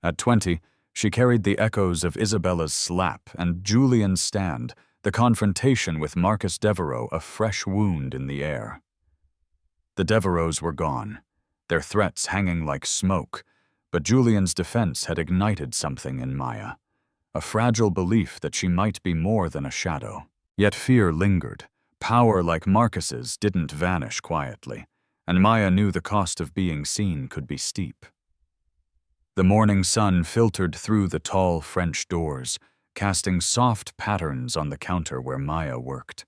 At 20, she carried the echoes of Isabella's slap and Julian's stand, the confrontation with Marcus Devereaux a fresh wound in the air. The Devereaux were gone, their threats hanging like smoke, but Julian's defense had ignited something in Maya, a fragile belief that she might be more than a shadow. Yet fear lingered. Power like Marcus's didn't vanish quietly, and Maya knew the cost of being seen could be steep. The morning sun filtered through the tall French doors, casting soft patterns on the counter where Maya worked.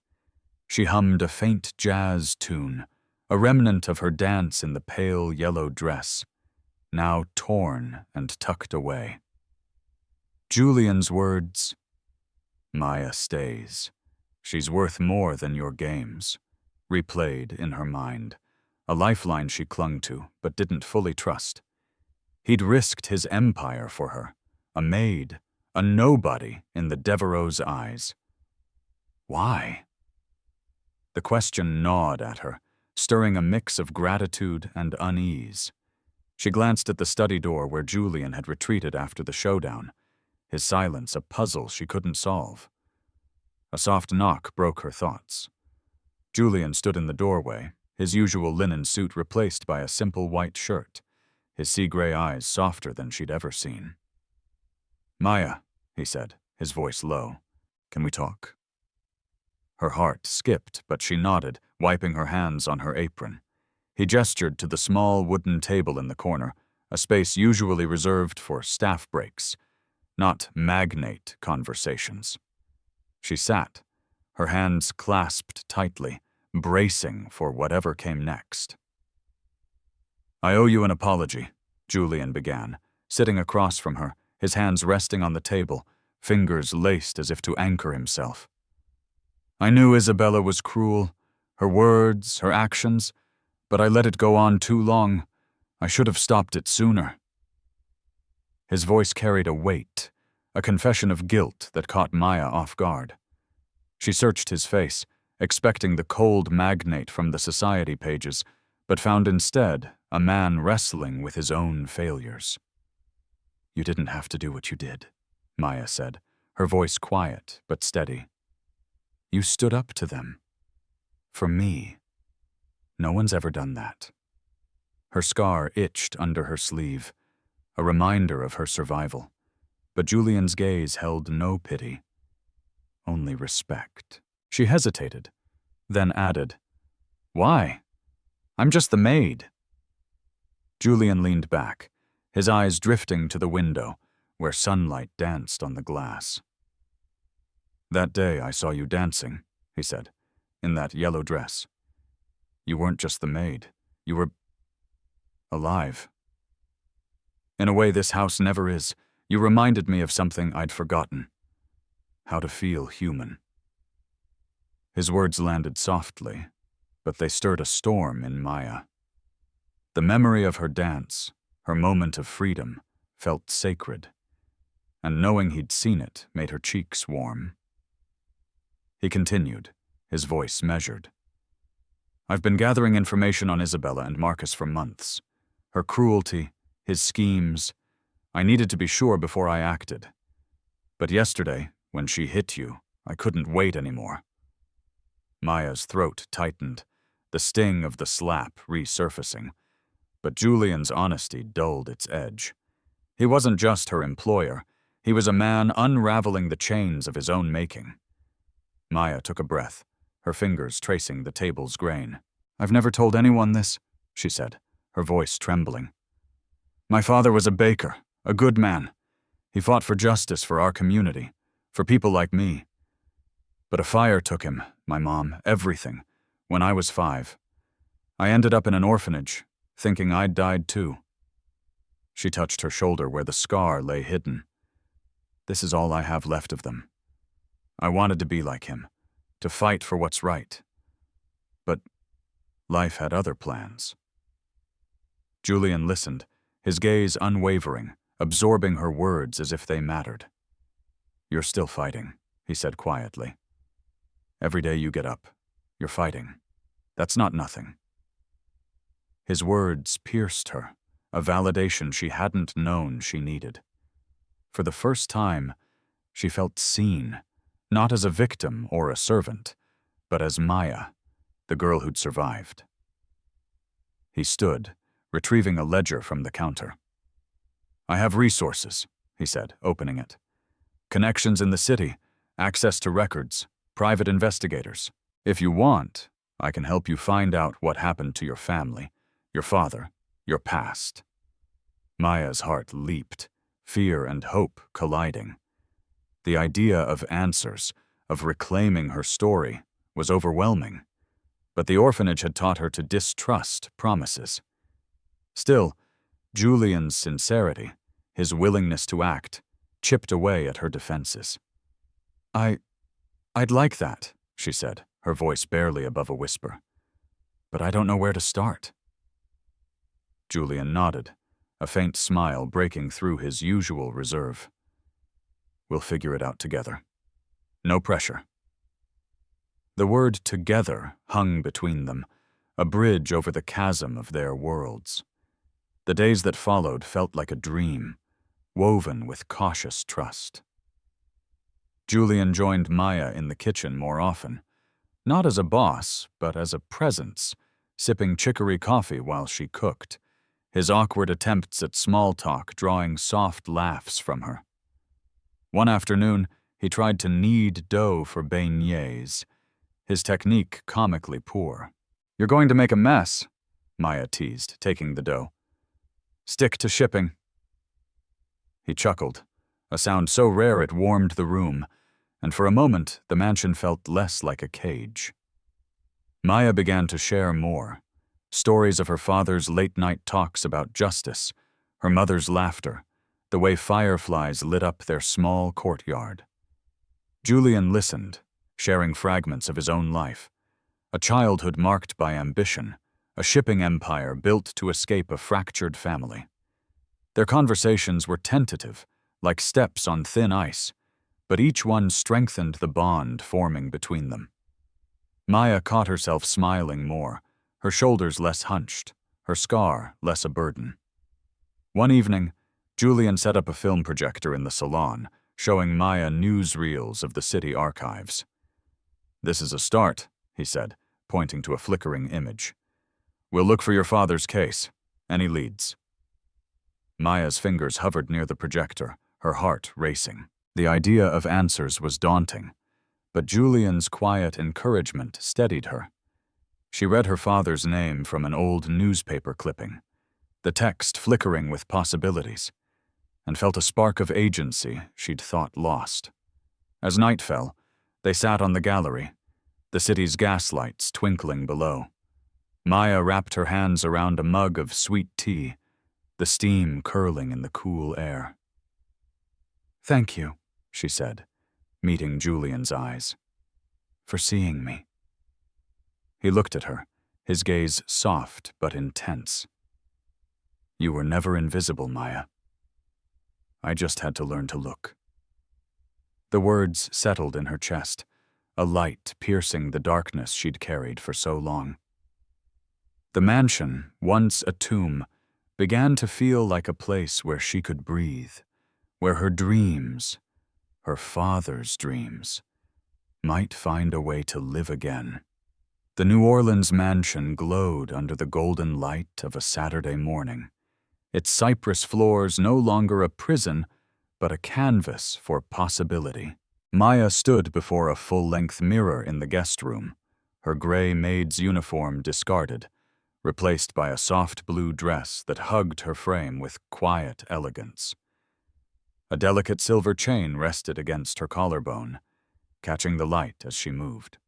She hummed a faint jazz tune, a remnant of her dance in the pale yellow dress, now torn and tucked away. Julian's words, "Maya stays. She's worth more than your games," replayed in her mind, a lifeline she clung to but didn't fully trust. He'd risked his empire for her, a maid, a nobody in the Devereaux's eyes. Why? The question gnawed at her, stirring a mix of gratitude and unease. She glanced at the study door where Julian had retreated after the showdown, his silence a puzzle she couldn't solve. A soft knock broke her thoughts. Julian stood in the doorway, his usual linen suit replaced by a simple white shirt, his sea-gray eyes softer than she'd ever seen. "Maya," he said, his voice low, "can we talk?" Her heart skipped, but she nodded, wiping her hands on her apron. He gestured to the small wooden table in the corner, a space usually reserved for staff breaks, not magnate conversations. She sat, her hands clasped tightly, bracing for whatever came next. "I owe you an apology," Julian began, sitting across from her, his hands resting on the table, fingers laced as if to anchor himself. "I knew Isabella was cruel, her words, her actions, but I let it go on too long. I should have stopped it sooner." His voice carried a weight, a confession of guilt that caught Maya off guard. She searched his face, expecting the cold magnate from the society pages, but found instead a man wrestling with his own failures. "You didn't have to do what you did," Maya said, her voice quiet but steady. "You stood up to them. For me. No one's ever done that." Her scar itched under her sleeve, a reminder of her survival, but Julian's gaze held no pity, only respect. She hesitated, then added, "Why? I'm just the maid." Julian leaned back, his eyes drifting to the window, where sunlight danced on the glass. "That day I saw you dancing," he said, "in that yellow dress. You weren't just the maid. You were alive. In a way this house never is. You reminded me of something I'd forgotten. How to feel human." His words landed softly, but they stirred a storm in Maya. The memory of her dance, her moment of freedom, felt sacred, and knowing he'd seen it made her cheeks warm. He continued, his voice measured. "I've been gathering information on Isabella and Marcus for months. Her cruelty, his schemes. I needed to be sure before I acted. But yesterday, when she hit you, I couldn't wait anymore." Maya's throat tightened, the sting of the slap resurfacing, but Julian's honesty dulled its edge. He wasn't just her employer, he was a man unraveling the chains of his own making. Maya took a breath, her fingers tracing the table's grain. "I've never told anyone this," she said, her voice trembling. "My father was a baker, a good man. He fought for justice for our community, for people like me. But a fire took him, my mom, everything, when I was 5. I ended up in an orphanage, thinking I'd died too." She touched her shoulder where the scar lay hidden. "This is all I have left of them. I wanted to be like him, to fight for what's right. But life had other plans." Julian listened, his gaze unwavering, absorbing her words as if they mattered. "You're still fighting," he said quietly. "Every day you get up, you're fighting. That's not nothing." His words pierced her, a validation she hadn't known she needed. For the first time, she felt seen, not as a victim or a servant, but as Maya, the girl who'd survived. He stood, retrieving a ledger from the counter. "I have resources," he said, opening it. "Connections in the city, access to records, private investigators. If you want, I can help you find out what happened to your family, your father, your past." Maya's heart leaped, fear and hope colliding. The idea of answers, of reclaiming her story, was overwhelming. But the orphanage had taught her to distrust promises. Still, Julian's sincerity, his willingness to act, chipped away at her defenses. I'd like that," she said, her voice barely above a whisper. "But I don't know where to start." Julian nodded, a faint smile breaking through his usual reserve. "We'll figure it out together. No pressure." The word together hung between them, a bridge over the chasm of their worlds. The days that followed felt like a dream, woven with cautious trust. Julian joined Maya in the kitchen more often, not as a boss, but as a presence, sipping chicory coffee while she cooked, his awkward attempts at small talk drawing soft laughs from her. One afternoon, he tried to knead dough for beignets, his technique comically poor. "You're going to make a mess," Maya teased, taking the dough. "Stick to shipping." He chuckled, a sound so rare it warmed the room, and for a moment the mansion felt less like a cage. Maya began to share more, stories of her father's late-night talks about justice, her mother's laughter, the way fireflies lit up their small courtyard. Julian listened, sharing fragments of his own life, a childhood marked by ambition, a shipping empire built to escape a fractured family. Their conversations were tentative, like steps on thin ice, but each one strengthened the bond forming between them. Maya caught herself smiling more, her shoulders less hunched, her scar less a burden. One evening, Julian set up a film projector in the salon, showing Maya newsreels of the city archives. "This is a start," he said, pointing to a flickering image. "We'll look for your father's case. Any leads?" Maya's fingers hovered near the projector, her heart racing. The idea of answers was daunting, but Julian's quiet encouragement steadied her. She read her father's name from an old newspaper clipping, the text flickering with possibilities, and felt a spark of agency she'd thought lost. As night fell, they sat on the gallery, the city's gaslights twinkling below. Maya wrapped her hands around a mug of sweet tea, the steam curling in the cool air. "Thank you," she said, meeting Julian's eyes, "for seeing me." He looked at her, his gaze soft but intense. "You were never invisible, Maya. I just had to learn to look." The words settled in her chest, a light piercing the darkness she'd carried for so long. The mansion, once a tomb, began to feel like a place where she could breathe, where her dreams, her father's dreams, might find a way to live again. The New Orleans mansion glowed under the golden light of a Saturday morning, its cypress floors no longer a prison, but a canvas for possibility. Maya stood before a full-length mirror in the guest room, her gray maid's uniform discarded, replaced by a soft blue dress that hugged her frame with quiet elegance. A delicate silver chain rested against her collarbone, catching the light as she moved.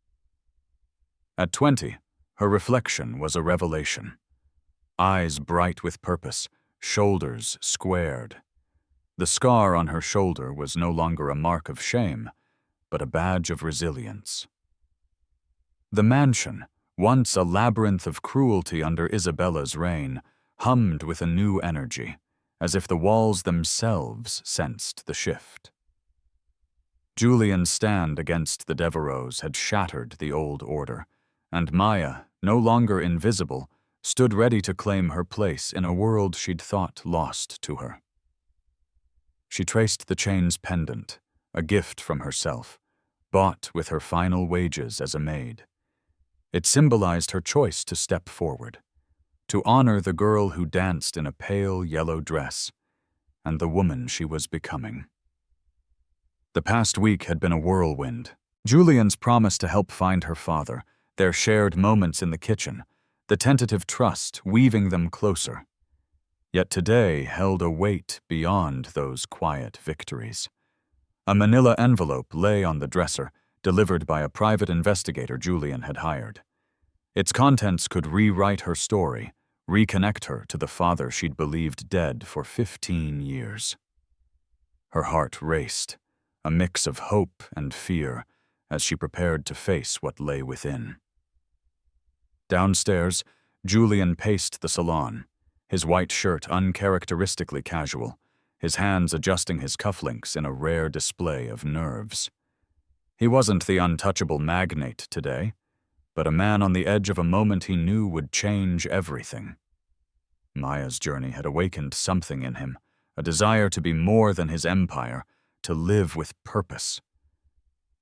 At 20, her reflection was a revelation. Eyes bright with purpose, shoulders squared. The scar on her shoulder was no longer a mark of shame, but a badge of resilience. The mansion, once a labyrinth of cruelty under Isabella's reign, hummed with a new energy, as if the walls themselves sensed the shift. Julian's stand against the Devereaux had shattered the old order, and Maya, no longer invisible, stood ready to claim her place in a world she'd thought lost to her. She traced the chain's pendant, a gift from herself, bought with her final wages as a maid. It symbolized her choice to step forward, to honor the girl who danced in a pale yellow dress, and the woman she was becoming. The past week had been a whirlwind. Julian's promise to help find her father, their shared moments in the kitchen, the tentative trust weaving them closer. Yet today held a weight beyond those quiet victories. A manila envelope lay on the dresser, delivered by a private investigator Julian had hired. Its contents could rewrite her story, reconnect her to the father she'd believed dead for 15 years. Her heart raced, a mix of hope and fear, as she prepared to face what lay within. Downstairs, Julian paced the salon, his white shirt uncharacteristically casual, his hands adjusting his cufflinks in a rare display of nerves. He wasn't the untouchable magnate today, but a man on the edge of a moment he knew would change everything. Maya's journey had awakened something in him, a desire to be more than his empire, to live with purpose.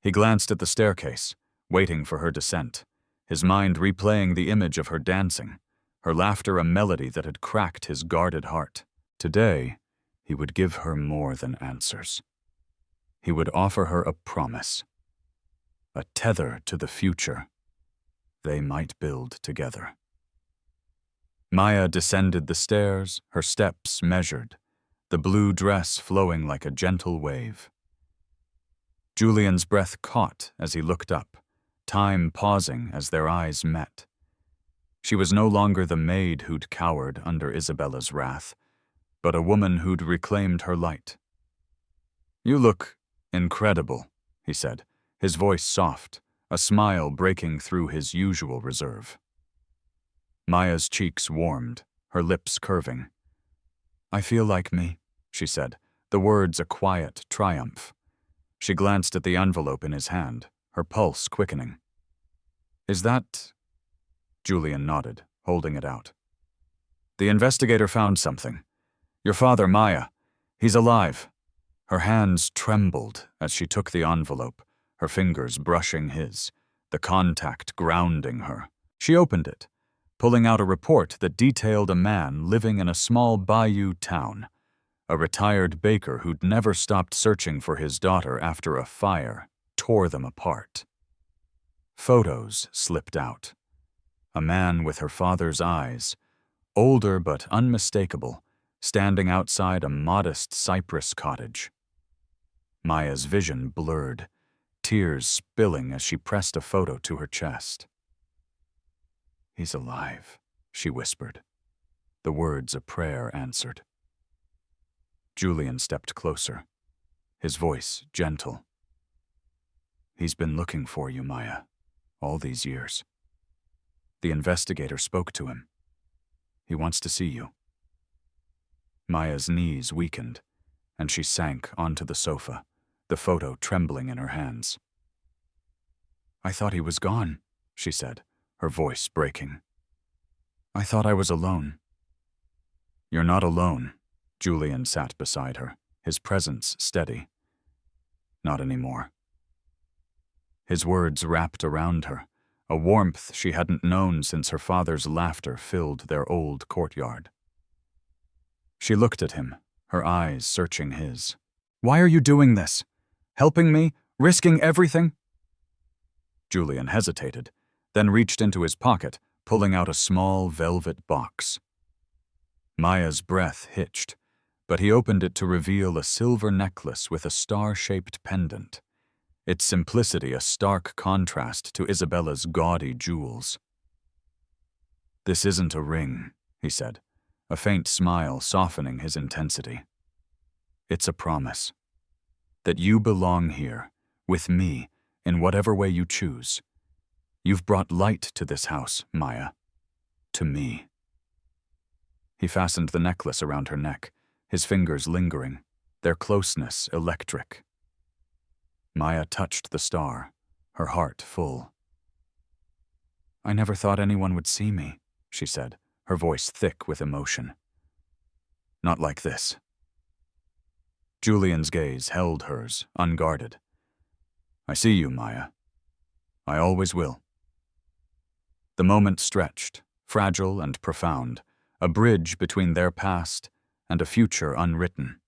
He glanced at the staircase, waiting for her descent, his mind replaying the image of her dancing, her laughter a melody that had cracked his guarded heart. Today, he would give her more than answers. He would offer her a promise, a tether to the future they might build together. Maya descended the stairs, her steps measured, the blue dress flowing like a gentle wave. Julian's breath caught as he looked up, time pausing as their eyes met. She was no longer the maid who'd cowered under Isabella's wrath, but a woman who'd reclaimed her light. "You look incredible," he said, his voice soft, a smile breaking through his usual reserve. Maya's cheeks warmed, her lips curving. "I feel like me," she said, the words a quiet triumph. She glanced at the envelope in his hand, her pulse quickening. "Is that—" Julian nodded, holding it out. "The investigator found something. Your father, Maya. He's alive." Her hands trembled as she took the envelope, her fingers brushing his, the contact grounding her. She opened it, pulling out a report that detailed a man living in a small bayou town, a retired baker who'd never stopped searching for his daughter after a fire tore them apart. Photos slipped out. A man with her father's eyes, older but unmistakable, standing outside a modest cypress cottage. Maya's vision blurred, tears spilling as she pressed a photo to her chest. "He's alive," she whispered. The words a prayer answered. Julian stepped closer, his voice gentle. "He's been looking for you, Maya, all these years." The investigator spoke to him. "He wants to see you." Maya's knees weakened, and she sank onto the sofa, the photo trembling in her hands. "I thought he was gone," she said, her voice breaking. "I thought I was alone." "You're not alone." Julian sat beside her, his presence steady. "Not anymore." His words wrapped around her, a warmth she hadn't known since her father's laughter filled their old courtyard. She looked at him, her eyes searching his. "Why are you doing this? Helping me? Risking everything?" Julian hesitated, then reached into his pocket, pulling out a small velvet box. Maya's breath hitched, but he opened it to reveal a silver necklace with a star-shaped pendant, its simplicity a stark contrast to Isabella's gaudy jewels. "This isn't a ring," he said, a faint smile softening his intensity. "It's a promise. That you belong here, with me, in whatever way you choose. You've brought light to this house, Maya. To me." He fastened the necklace around her neck, his fingers lingering, their closeness electric. Maya touched the star, her heart full. "I never thought anyone would see me," she said, her voice thick with emotion. Not like this. Julian's gaze held hers, unguarded. I see you, Maya. I always will. The moment stretched, fragile and profound, a bridge between their past and a future unwritten.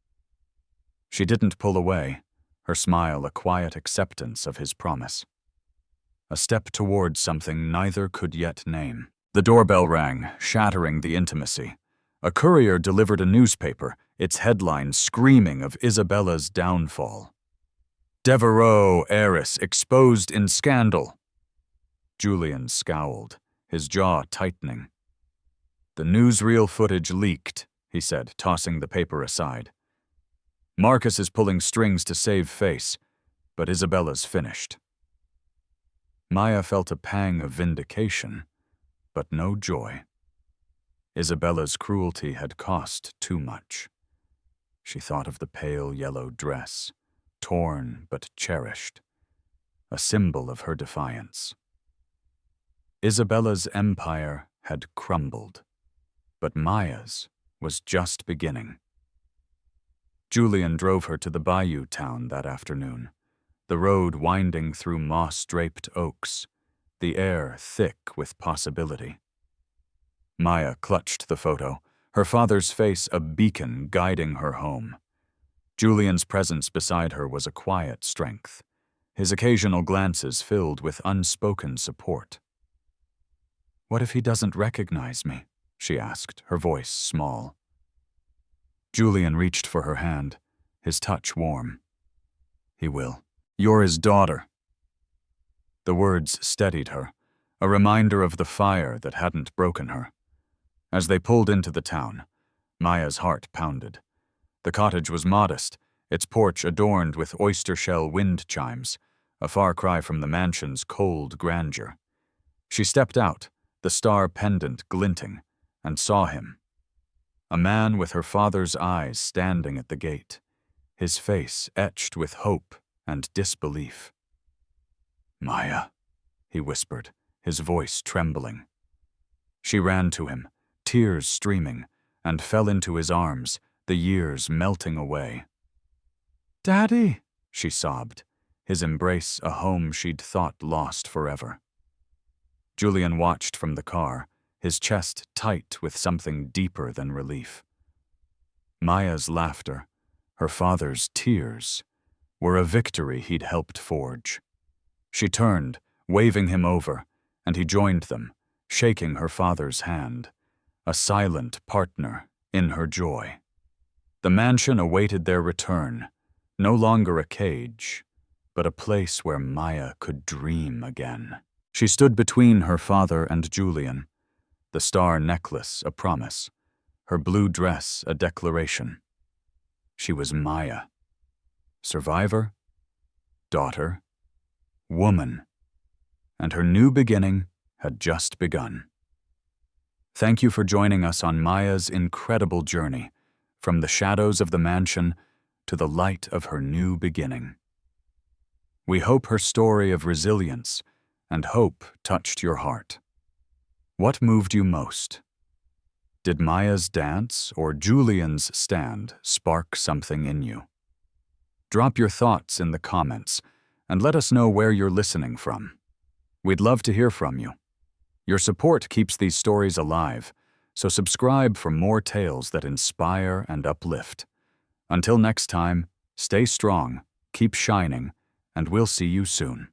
She didn't pull away, her smile a quiet acceptance of his promise. A step towards something neither could yet name. The doorbell rang, shattering the intimacy. A courier delivered a newspaper, its headline screaming of Isabella's downfall. Devo, heiress, exposed in scandal. Julian scowled, his jaw tightening. The newsreel footage leaked, he said, tossing the paper aside. Marcus is pulling strings to save face, but Isabella's finished. Maya felt a pang of vindication, but no joy. Isabella's cruelty had cost too much. She thought of the pale yellow dress, torn but cherished, a symbol of her defiance. Isabella's empire had crumbled, but Maya's was just beginning. Julian drove her to the bayou town that afternoon, the road winding through moss-draped oaks, the air thick with possibility. Maya clutched the photo, her father's face a beacon guiding her home. Julian's presence beside her was a quiet strength, his occasional glances filled with unspoken support. What if he doesn't recognize me? She asked, her voice small. Julian reached for her hand, his touch warm. He will. You're his daughter. The words steadied her, a reminder of the fire that hadn't broken her. As they pulled into the town, Maya's heart pounded. The cottage was modest, its porch adorned with oyster shell wind chimes, a far cry from the mansion's cold grandeur. She stepped out, the star pendant glinting, and saw him. A man with her father's eyes standing at the gate, his face etched with hope and disbelief. Maya, he whispered, his voice trembling. She ran to him, tears streaming, and fell into his arms, the years melting away. Daddy, she sobbed, his embrace a home she'd thought lost forever. Julian watched from the car, his chest tight with something deeper than relief. Maya's laughter, her father's tears, were a victory he'd helped forge. She turned, waving him over, and he joined them, shaking her father's hand, a silent partner in her joy. The mansion awaited their return, no longer a cage, but a place where Maya could dream again. She stood between her father and Julian, the star necklace a promise, her blue dress a declaration. She was Maya. Survivor, daughter, woman, and her new beginning had just begun. Thank you for joining us on Maya's incredible journey, from the shadows of the mansion to the light of her new beginning. We hope her story of resilience and hope touched your heart. What moved you most? Did Maya's dance or Julian's stand spark something in you? Drop your thoughts in the comments and let us know where you're listening from. We'd love to hear from you. Your support keeps these stories alive, so subscribe for more tales that inspire and uplift. Until next time, stay strong, keep shining, and we'll see you soon.